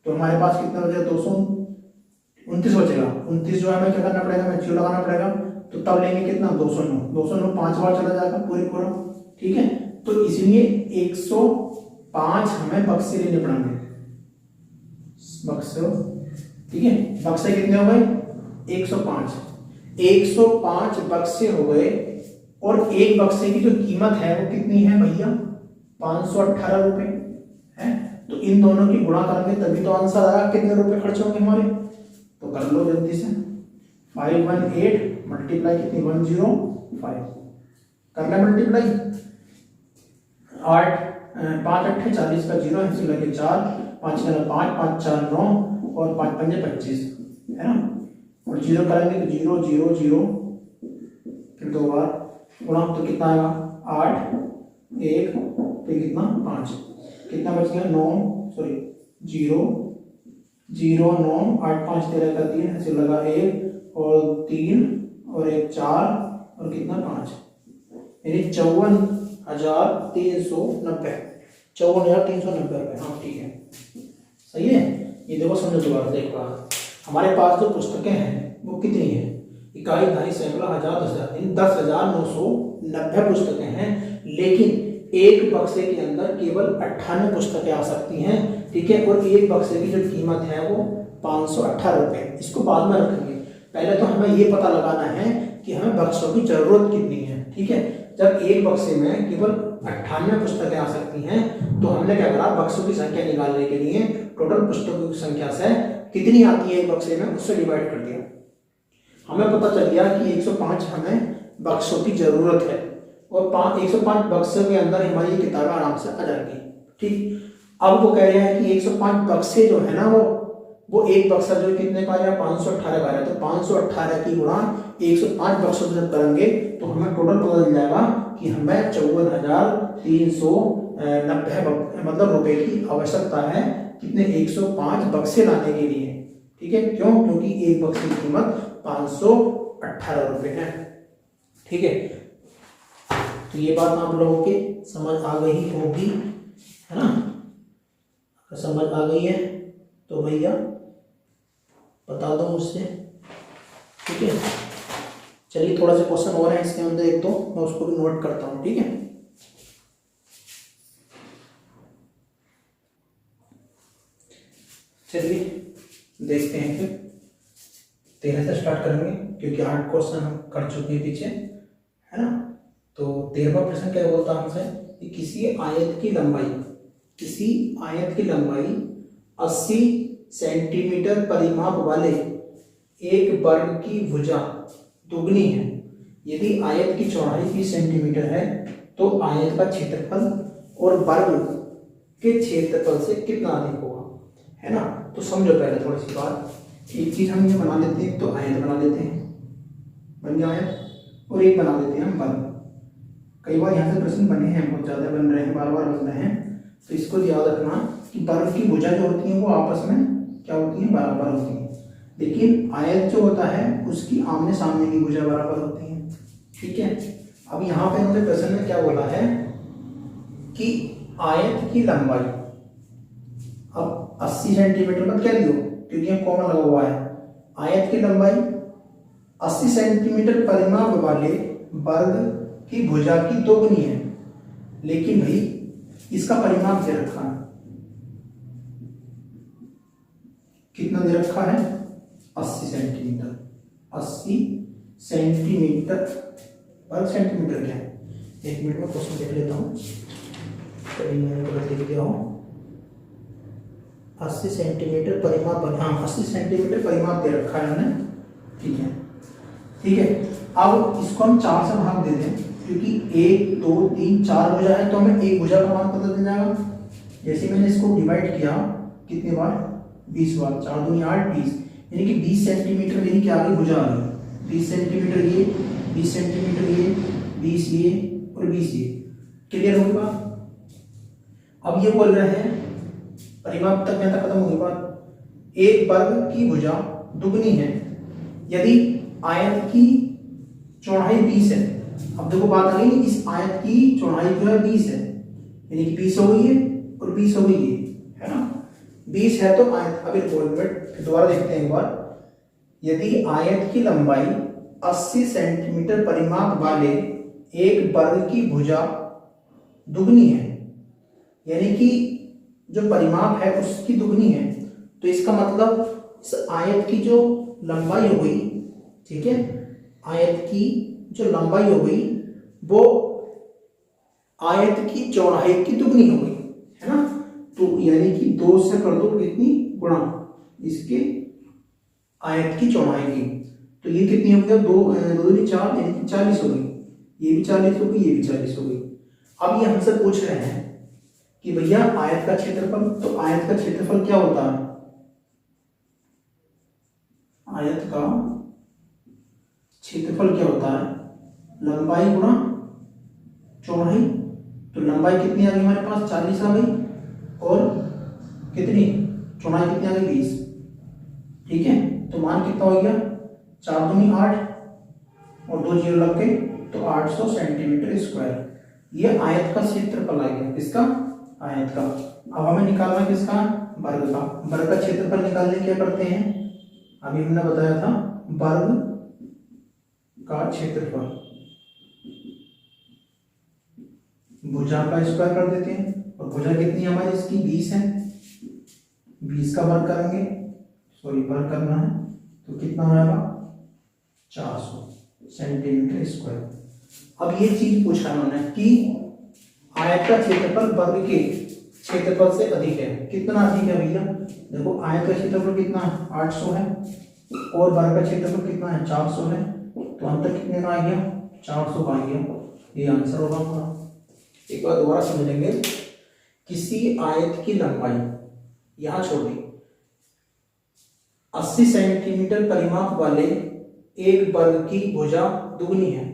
तो हमारे पास कितना बचेगा, 229 बचेगा। 29 जो है हमें क्या करना पड़ेगा, हमें जीरो लगाना पड़ेगा। तो तब लेंगे कितना, 209, 209 5 बार चला जाएगा पूरा, ठीक है। तो इसलिए 105 हमें बक्से लेने पड़ेंगे, बक्से, ठीक है। बक्से कितने हो गए, 105 बक्से हो गए। और एक बक्से की जो कीमत है वो कितनी है भैया, 518 रुपए है। तो इन दोनों की गुणा करेंगे तभी तो आंसर आएगा, कितने रुपए खर्च होंगे हमारे। तो कर लो जल्दी से, 518 मल्टीप्लाई कितनी, 105 करना मल्टीप्लाई, 8 5 8 40 का 0 है, लगे 4 5 5 5 4 9 और 5 5 25 है ना। और 0 करेंगे तो 0 0 0, फिर 2 बार गुणा तो कितना आएगा, 8 1 फिर कितना 5, कितना बच गया 9, सॉरी 0 0 9 8 5 13 का 3 ऐसे लगा 1 और 3 और 1 4 और कितना 5, यानी 54,390, 54,390 रुपये। हाँ ठीक है, सही है। ये देखो समझो दोबारा से एक बार, हमारे पास जो पुस्तकें हैं वो कितनी है, इकाई इकाई सैकड़ा हजार 10,990 पुस्तकें हैं। लेकिन एक बक्से के अंदर केवल 98 पुस्तकें आ सकती हैं, ठीक है। और एक बक्से की जो कीमत है वो 518 रुपये। इसको बाद में रखेंगे, पहले तो हमें ये पता लगाना है कि हमें बक्सों की जरूरत कितनी है, ठीक है। जब एक बक्से में केवल 98 पुस्तकें आ सकती हैं, तो हमने क्या करा, बक्सों की संख्या निकालने के लिए टोटल पुस्तकों की संख्या से कितनी आती है एक बक्से में, उससे डिवाइड कर दिया। हमें पता चल गया कि 105 हमें बक्सों की जरूरत है, और 105 बक्सों के अंदर हमारी किताबें आराम से आ जाएंगी, ठीक। अब वो कह रहे हैं कि 105 बक्से जो है ना, वो एक बक्सा जो कितने का है, 518 का है। तो 518 की गुणा 105 बक्सों से करेंगे तो हमें टोटल पता चल जाएगा कि हमें 54,390 मतलब रुपए की आवश्यकता है, कितने, 105 बक्से लाने के लिए, ठीक है। क्यों, क्योंकि एक बक्से की कीमत 518 रुपए है, ठीक है। तो ये बात आप लोगों के समझ आ गई होगी, है ना। समझ आ गई है तो भैया बता दो मुझसे, ठीक है। चलिए थोड़ा सा क्वेश्चन और है इसके अंदर एक, तो मैं उसको भी नोट करता हूँ, ठीक है। चलिए देखते हैं, फिर 13 से स्टार्ट करेंगे, क्योंकि 8 क्वेश्चन हम कर चुके हैं पीछे, है ना। तो 13वां प्रश्न क्या बोलता है हमसे कि किसी आयत की लंबाई 80 सेंटीमीटर परिमाप वाले एक वर्ग की भुजा दुगनी है। यदि आयत की चौड़ाई 30 सेंटीमीटर है तो आयत का क्षेत्रफल और वर्ग के क्षेत्रफल से कितना अधिक होगा, है ना। तो समझो पहले थोड़ी सी बात, एक चीज हम ये बना लेते हैं, तो आयत बना लेते हैं, बन गया आयत, और एक बना लेते हैं हम वर्ग। कई बार यहाँ से प्रश्न बने हैं, बहुत ज्यादा बन रहे हैं, बार बार बन रहे हैं। तो इसको याद रखना कि वर्ग की भुजा जो होती है वो आपस में क्या होती है, बराबर होती है। लेकिन आयत जो होता है उसकी आमने सामने की भुजा बराबर होती है, ठीक है। अब यहाँ पे इन्होंने प्रश्न में क्या बोला है कि आयत की लंबाई, अब 80 सेंटीमीटर मत कह दियो क्योंकि यहाँ कॉमन लगा हुआ है। आयत की लंबाई 80 सेंटीमीटर परिमाप वाले वर्ग की भुजा की दोगुनी है, लेकिन भाई इसका परिमाप दे रखा है, कितना दे रखा है 80 सेंटीमीटर। 80 सेंटीमीटर वर्ग सेंटीमीटर क्या है, एक मिनट में क्वेश्चन देख लेता हूँ, कभी मैंने गलत लिख दिया हूँ। 80 सेंटीमीटर परिमाप, हाँ 80 सेंटीमीटर परिमाप दे रखा है हमने, ठीक है ठीक है। अब इसको हम 4 से भाग दे दें क्योंकि 1 2 3 4 भुजा है तो हमें एक भुजा का मान पता चल जाएगा। जैसे मैंने इसको डिवाइड किया कितने बार, 20 बार, 4 दूनी 8 20, यानी कि 20 सेंटीमीटर मेरी क्या आ गई भुजा आ गई। 20 सेंटीमीटर ये, 20 सेंटीमीटर ये, 20 ये और 20 ये। क्लियर होगी बात। अब ये बोल रहे हैं परिमाप तक यहाँ तक खत्म होगी बात। एक वर्ग की भुजा दुगनी है यदि आयत की चौड़ाई 20 है। अब देखो बात आ गई, इस आयत की चौड़ाई जो है 20 है, यानी कि 20 हो गई है और 20 हो गई है ना। 20 है तो आयत, अब फिर दोबारा देखते हैं एक बार। यदि आयत की लंबाई 80 सेंटीमीटर परिमाप वाले एक वर्ग की भुजा दुगनी है, यानी कि जो परिमाप है उसकी दुगनी है, तो इसका मतलब इस आयत की जो लंबाई हो गई, ठीक है, आयत की जो लंबाई हो गई वो आयत की चौड़ाई की दुगनी हो गई, है ना। तो यानी कि 2 से कर दो कितनी गुणा इसके आयत की चौड़ाई की, तो ये कितनी हो गया 2 2 4 यानी कि 40 हो गई। ये भी 40 हो गई, ये भी 40 हो गई। अब ये हमसे पूछ रहे हैं कि भैया आयत का क्षेत्रफल, तो आयत का क्षेत्रफल क्या होता है, आयत का क्षेत्रफल क्या होता है, लंबाई गुणा चौड़ाई। तो लंबाई कितनी आ गई हमारे पास 40 आ गई और कितनी चौड़ाई कितनी आ गई 20, ठीक है। तो मान कितना हो गया 4 दूनी 8 और 2 जीरो लग गए तो 800 सेंटीमीटर स्क्वायर। ये आयत का क्षेत्रफल आ गया, किसका, आयत का। अब हमें निकालना किसका, वर्ग का। वर्ग का क्षेत्रफल निकालने क्या करते हैं, अभी हमने बताया था वर्ग का क्षेत्रफल भुजा का स्क्वायर कर देते हैं, और भुजा कितनी हमारी इसकी 20 है, 20 का वर्ग करेंगे, सॉरी वर्ग करना है तो कितना हो जाएगा 400 सेंटीमीटर स्क्वायर। अब ये चीज पूछा उन्होंने कि आयत का क्षेत्रफल वर्ग के क्षेत्रफल से अधिक है, कितना अधिक है भैया। देखो आयत का क्षेत्रफल कितना है 800 है और वर्ग का क्षेत्रफल कितना है 400 है, तो अंतर कितने का आ गया 400 का आ गया, ये आंसर होगा हमारा। एक बार दोबारा समझेंगे, किसी आयत की लंबाई यहां छोड़ दी 80 सेंटीमीटर परिमाप वाले एक वर्ग की भुजा दुगनी है।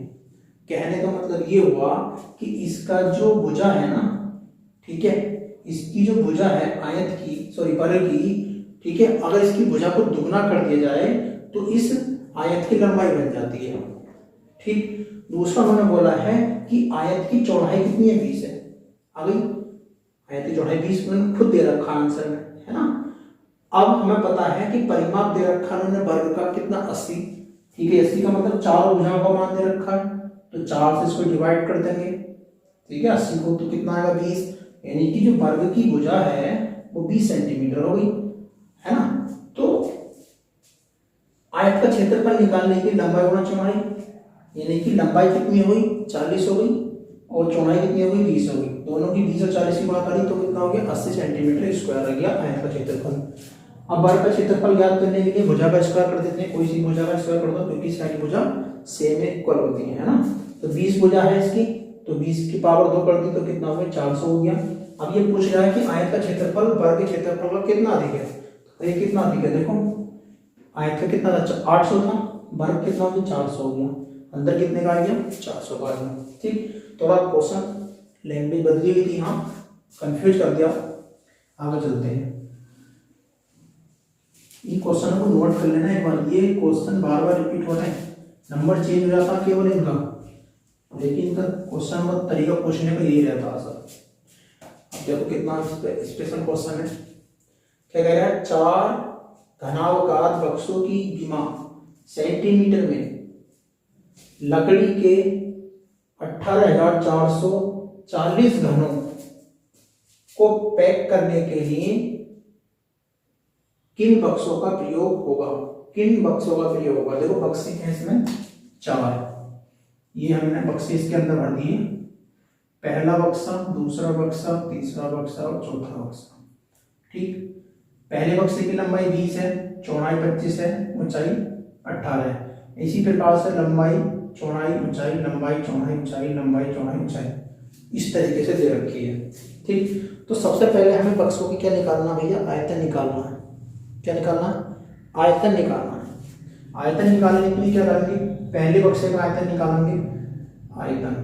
कहने का मतलब ये हुआ कि इसका जो भुजा है ना, ठीक है, इसकी जो भुजा है आयत की, सॉरी वर्ग की, ठीक है, अगर इसकी भुजा को दुगना कर दिया जाए तो इस आयत की लंबाई बन जाती है, ठीक। दूसरा उन्होंने बोला है कि आयत की चौड़ाई कितनी है 20 है, आ गई आयत की चौड़ाई 20 मैंने खुद दे रखा आंसर में, है ना। अब हमें पता है कि परिमाप दे रखा उन्होंने वर्ग का कितना 80, ठीक है, 80 का मतलब 4 भुजाओं का मान दे रखा है, तो 4 से इसको डिवाइड कर देंगे, ठीक है, 80 को तो कितना आएगा 20, यानी कि जो वर्ग की भुजा है वो 20 सेंटीमीटर हो गई, है ना। तो आयत का क्षेत्रफल निकालने की लंबाई गुणा चौड़ाई, यानी कि लंबाई कितनी हो गई 40 हो गई और चौड़ाई कितनी हो गई 20 हो गई, दोनों की 20 और 40 की गुणा करी तो कितना हो गया 80 सेंटीमीटर स्क्वायर आ गया आयत का क्षेत्रफल। अब वर्ग का क्षेत्रफल ज्ञात करने के लिए भुजा का स्क्वायर कर देते हैं, कोई सी भुजा का स्क्वायर कर दो क्योंकि सारी भुजा सेम इक्वल होती है ना। तो 20 भुजा है इसकी, तो 20 की पावर 2 कर दी तो कितना हो गया 400 हो गया। अब ये पूछ रहा है कि आयत का क्षेत्रफल वर्ग के क्षेत्रफल का कितना अधिक है, तो ये कितना अधिक है, देखो आयत का कितना था 800 था, वर्ग कितना हो गया 400 हो गया, अंदर कितने का आ गया 400 का आ गया, ठीक। थोड़ा क्वेश्चन लैंग्वेज बदली हुई थी, हाँ कंफ्यूज कर दिया। आगे चलते हैं, ये क्वेश्चन को नोट कर लेना एक बार, ये क्वेश्चन बार बार रिपीट हो रहे हैं, नंबर चेंज हो जाता केवल इनका, लेकिन इनका क्वेश्चन का तरीका पूछने का यही रहता है सर। अब देखो कितना स्पेशल क्वेश्चन है। क्या कह रहा है, 4 घनावकार बक्सों की विमा सेंटीमीटर में लकड़ी के 18,440 घनों को पैक करने के लिए किन बक्सों का प्रयोग होगा। किन बक्सों का प्रयोग होगा। देखो बक्से हैं इसमें 4, ये हमने बक्से इसके अंदर भर दिए। पहला बक्सा, दूसरा बक्सा, तीसरा बक्सा और चौथा बक्सा। ठीक, पहले बक्से की लंबाई 20 है, चौड़ाई 25 है, ऊंचाई 18 है। इसी प्रकार से लंबाई चौड़ाई ऊंचाई, लंबाई चौड़ाई ऊंचाई, लंबाई चौड़ाई ऊंचाई इस तरीके से दे रखी है। ठीक, तो सबसे पहले हमें बक्सों की क्या निकालना भैया, आयतन निकालना है। क्या निकालना है, आयतन निकालना है। आयतन निकालने के लिए क्या करेंगे, पहले बक्से का आयतन निकालेंगे। आयतन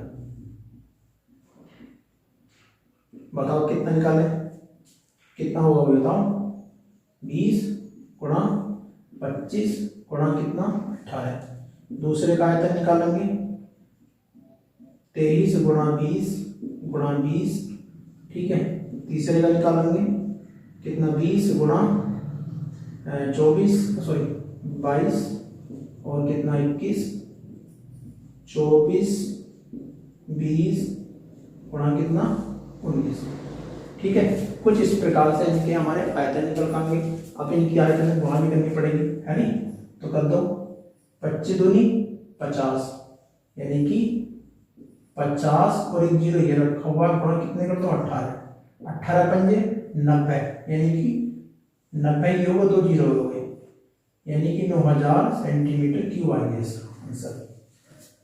बताओ कितना निकाले, कितना होगा बताओ, 20 गुणा 25 गुणा कितना 18। दूसरे का आयतन निकालेंगे 23 गुणा 20 गुणा 20। ठीक है, तीसरे का निकालेंगे कितना, 20 गुणा 22 और कितना 21, 24 20 गुणा कितना 19। ठीक है, कुछ इस प्रकार से इनके हमारे आयतन निकल पाएंगे। अब इनकी आयतन गुणा भी करनी पड़ेगी, है नहीं, तो कर दो 25 दूनी 50, यानी कि 50 और 1 0 ये रखा हुआ, गुणा कितने कर दो 18, 18 पंजे 90, यानी कि 90 ये होगा, 2 0 हो गए, यानी कि 9000 सेंटीमीटर क्यूब आ गया इसका आंसर।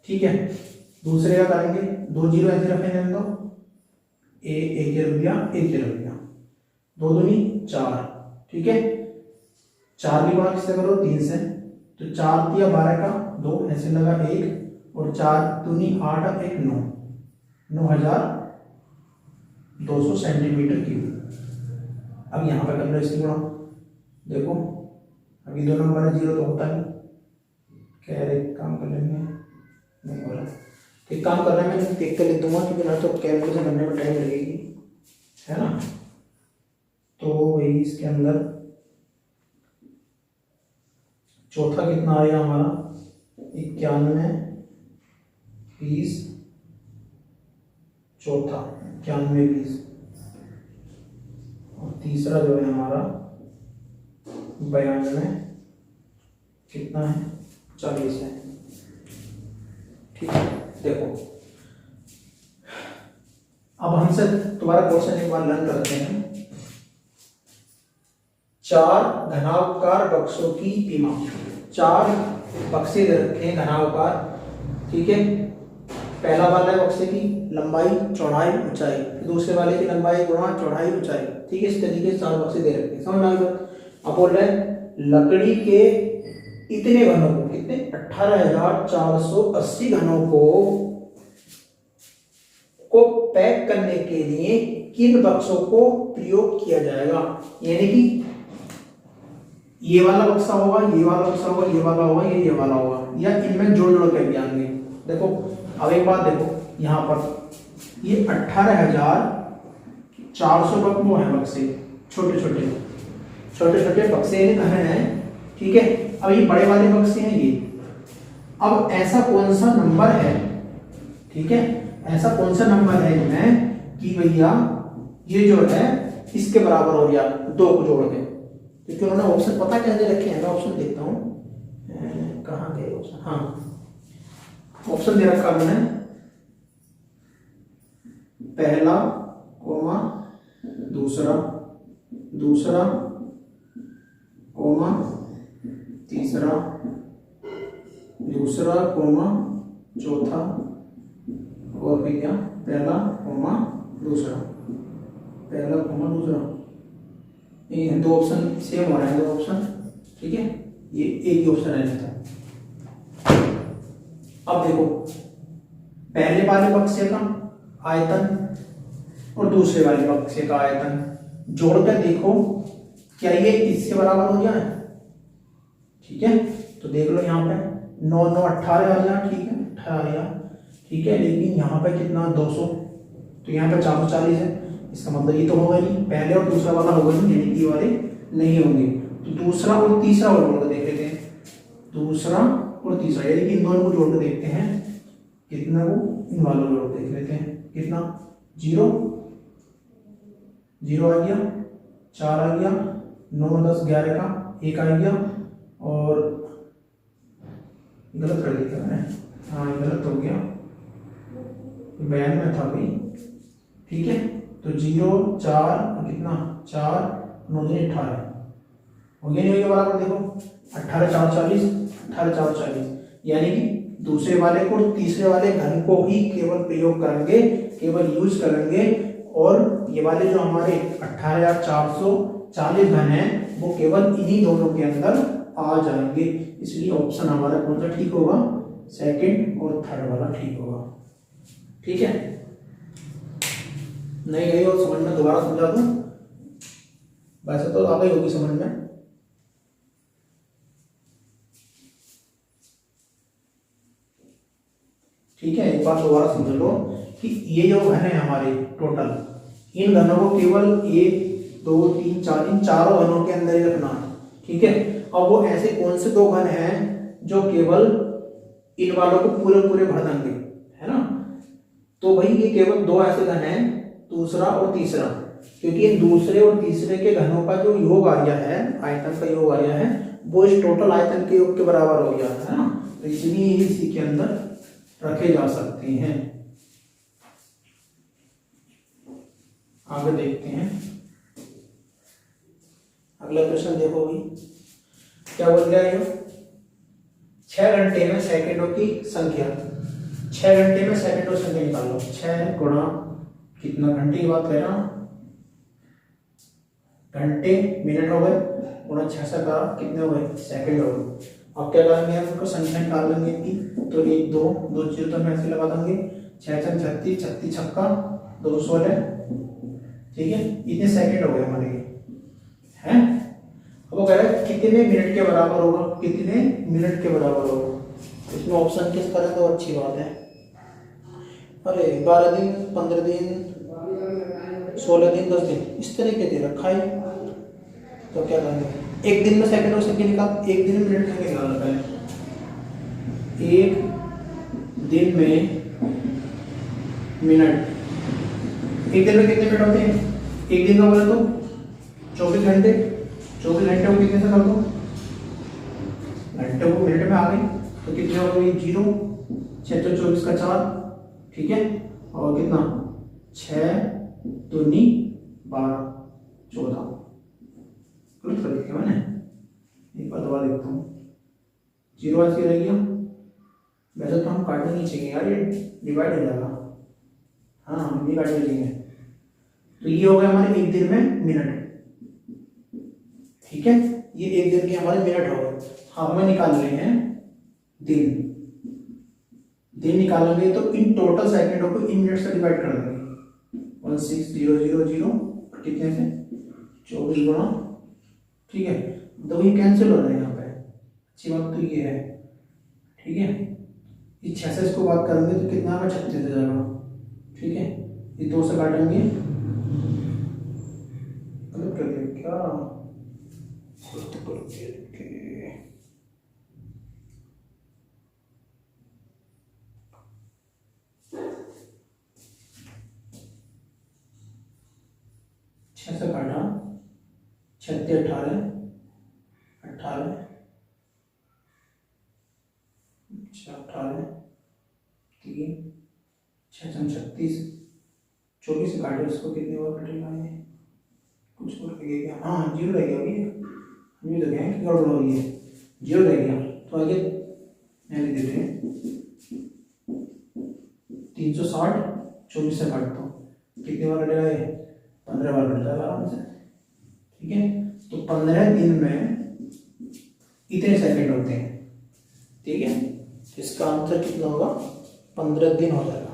ठीक है, दूसरे का करेंगे, 2 0 ऐसे रखेंगे हम, तो एक 0 दिया, 2 दूनी 4। ठीक है, 4 की गुणा किससे करो, 3 से, तो 4 दिया 12 का 2 ऐसे लगा 1, और 4 दूनी 8 1 9, 9200 सेंटीमीटर क्यूब। अब यहाँ पर कर लो इसकी गुणा। देखो अभी 2 नंबर है, 0 तो होता नहीं, कह रहे काम कर लेंगे, नहीं हो रहा। एक काम कर रहा है, मैं देख कर लिख दूंगा, क्योंकि ना तो कैलकुलेशन करने में टाइम लगेगी, है ना। तो वही इसके अंदर चौथा कितना आया हमारा, 91 20, चौथा 91 20, और तीसरा जो है हमारा 92 कितना है 40 है। ठीक है, देखो अब हमसे तुम्हारा क्वेश्चन एक बार लर्न करते हैं। 4 घनावकार बक्सों की विमा, 4 बक्से रखे हैं घनावकार। ठीक है, पहला वाला है बक्से की लंबाई चौड़ाई ऊंचाई, दूसरे वाले की लंबाई गुणा चौड़ाई ऊंचाई। ठीक है, इस तरीके से 4 बक्से दे रखे हैं, समझ में आ गया। अब बोल रहे हैं लकड़ी के इतने घनों को, कितने 18,480 घनों को पैक करने के लिए किन बक्सों को प्रयोग किया जाएगा। यानी कि ये वाला बक्सा होगा, ये वाला बक्सा होगा, ये वाला होगा, ये वाला होगा, या इनमें जोड़ के जाएंगे। देखो अब एक बात देखो, यहाँ पर ये 18,400 वो है बक्से, छोटे छोटे बक्से हैं। ठीक है, अब ये बड़े वाले बक्से हैं ये। अब ऐसा कौन सा नंबर है, ठीक है, ऐसा कौन सा नंबर है इनमें कि भैया ये जो है इसके बराबर हो गया 2 को जोड़ के। क्योंकि उन्होंने ऑप्शन पता कैसे रखे हैं, मैं ऑप्शन देखता हूँ कहाँ गए ऑप्शन। हाँ, ऑप्शन दे रखा मैंने, पहला कोमा दूसरा, दूसरा कोमा तीसरा, दूसरा कोमा चौथा, और भैया पहला कोमा दूसरा, पहला कोमा दूसरा। ये 2 ऑप्शन सेम हो रहे हैं, 2 ऑप्शन। ठीक है, ये एक ही ऑप्शन रहता है। अब देखो पहले वाले बक्से का आयतन और दूसरे वाले बक्से का आयतन जोड़कर देखो क्या ये इसके बराबर हो जाए। ठीक है, तो देख लो यहाँ पे 9 9 18 आ गया। ठीक है, 18 आ गया। ठीक है, लेकिन यहाँ पे कितना 200, तो यहाँ पे 440 है। इसका मतलब ये तो होगा नहीं, पहले और दूसरा वाला होगा नहीं, यानी कि ये वाले नहीं होंगे। तो दूसरा और तीसरा वाला जोड़ के देख लेते हैं, दूसरा और तीसरा, यानी कि इन दोनों को जोड़ के देखते हैं कितना, वो इन वालों को जोड़ के देख लेते हैं कितना, 0 0 आ गया, 4 आ गया, 9 10 11 का 1 आ गया, और गलत कर दिया मैंने, हाँ ये गलत हो गया, बयान में था भाई, ठीक है। तो 0 4 और कितना 4 9 18 हो गया, नहीं हो गया बराबर, देखो 18 4 40, 18 4 40, यानी कि दूसरे वाले को और तीसरे वाले घन को ही केवल प्रयोग करेंगे, केवल यूज करेंगे, और ये वाले जो हमारे 18,440 घन है वो केवल इन्हीं दोनों के अंदर आ जाएंगे। इसलिए ऑप्शन हमारा कौन सा ठीक होगा, सेकंड और थर्ड वाला ठीक होगा। ठीक है, नहीं गई और समझ में दोबारा समझा दूं, वैसे तो आ गई होगी समझ में। ठीक है, एक बार दोबारा समझ लो कि ये जो घन है हमारे टोटल, इन घनों को केवल 1 2 3 4, इन चारों घनों के अंदर ही रखना है। ठीक है, अब वो ऐसे कौन से दो घन हैं जो केवल इन वालों को पूरे पूरे भर देंगे, है ना। तो भाई ये केवल दो ऐसे घन हैं, दूसरा और तीसरा, क्योंकि इन दूसरे और तीसरे के घनों का जो योग आ गया है, आयतन का योग आ गया है, वो इस टोटल आयतन के योग के बराबर हो गया है ना। तो इसलिए इसी के अंदर रखे जा सकते हैं। आगे देखते हैं, अगला प्रश्न देखो भाई क्या बोल रहा है। 6 घंटे में सेकंडों की संख्या, 6 घंटे में सेकंडों की संख्या निकाल लो। 6 गुणा कितना, घंटे की बात कर रहा हूं, घंटे मिनट हो गए, गुणा 6 से का कितने हो गए, सेकंड हो गए। अब क्या करेंगे, हम उनको संख्या निकाल लेंगे इनकी, तो 1 2 2 0 तो हम ऐसे लगा देंगे, 6 6 36 36 छक्का 216, ठीक है, इतने सेकंड हो गए हमारे हैं। अब वो कह रहा है कितने मिनट के बराबर होगा, कितने मिनट के बराबर होगा। इसमें ऑप्शन किस करें तो अच्छी बात है। अरे 12 दिन 15 दिन 16 दिन 10 दिन इस तरीके से रखा है। तो क्या करेंगे, एक दिन में सेकंड और संख्या निकाल, एक दिन में मिनट संख्या निकालना पहले। एक दिन में मिनट, एक दिन में कितने मिनट होते हैं, एक दिन का बोले तो 24 घंटे, 24 घंटे को कितने से कर दो, घंटे को मिनट में आ गई, तो कितने हो गए 0 6 तो 24 का 4, ठीक है, और कितना 6 दूनी 12 14, गलत कर दिया मैंने, एक बार दोबारा देखता हूँ, 0 ऐसे रह गया। वैसे तो हम काटने नहीं चाहिए यार, ये डिवाइड हो जाएगा, हाँ हम भी काटने चाहिए। तो ये हो गया हमारे एक दिन में मिनट, ठीक है, ये एक दिन के हमारे मिनट हो गए। हाँ हमें निकालने हैं दिन, दिन निकालेंगे तो इन टोटल सेकंडों को इन मिनट से डिवाइड कर देंगे, 16,000 कितने से 24 गुणा, ठीक है, तो ये कैंसिल हो रहा है यहाँ पे, अच्छी बात तो ये है, ठीक है। इस 6 से इसको बात करेंगे तो कितना का 36 हो जाएगा, ठीक है, ये 2 से काटेंगे, गलत कर दिया क्या, से काटा 36 18 18, अच्छा 18 3 6 36 24 से काटे, उसको कितने बार कटेगा ये, कुछ और रह गया, हाँ 0 रह गया, अभी हम ये तो कहें कि गड़बड़ हो गई है, 0 रह गया। तो आगे लिख देते हैं 360 24 से काटता हूँ, कितने बार कटेगा ये, 15 बार कट जाएगा आराम से, ठीक है। तो 15 दिन में इतने सेकंड होते हैं, ठीक है, इसका आंसर कितना होगा, 15 दिन हो जाएगा।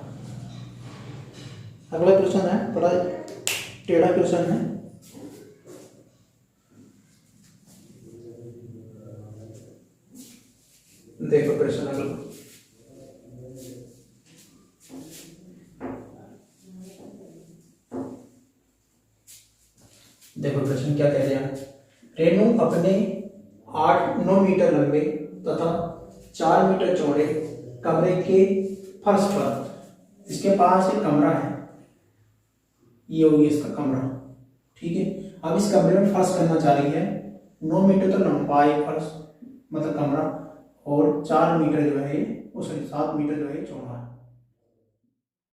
अगला क्वेश्चन है, बड़ा टेढ़ा क्वेश्चन है, देखो प्रश्न अगला, रेनू अपने 8-9 मीटर लंबे तथा 4 मीटर चौड़े कमरे के फर्श पर, इसके पास एक कमरा है, ये होगी इसका कमरा, ठीक है। अब इस कमरे में फर्श करना चाह रही है, 9 मीटर तो लंबाई फर्श मतलब कमरा, और 4 मीटर जो है, 7 मीटर जो है चौड़ा है।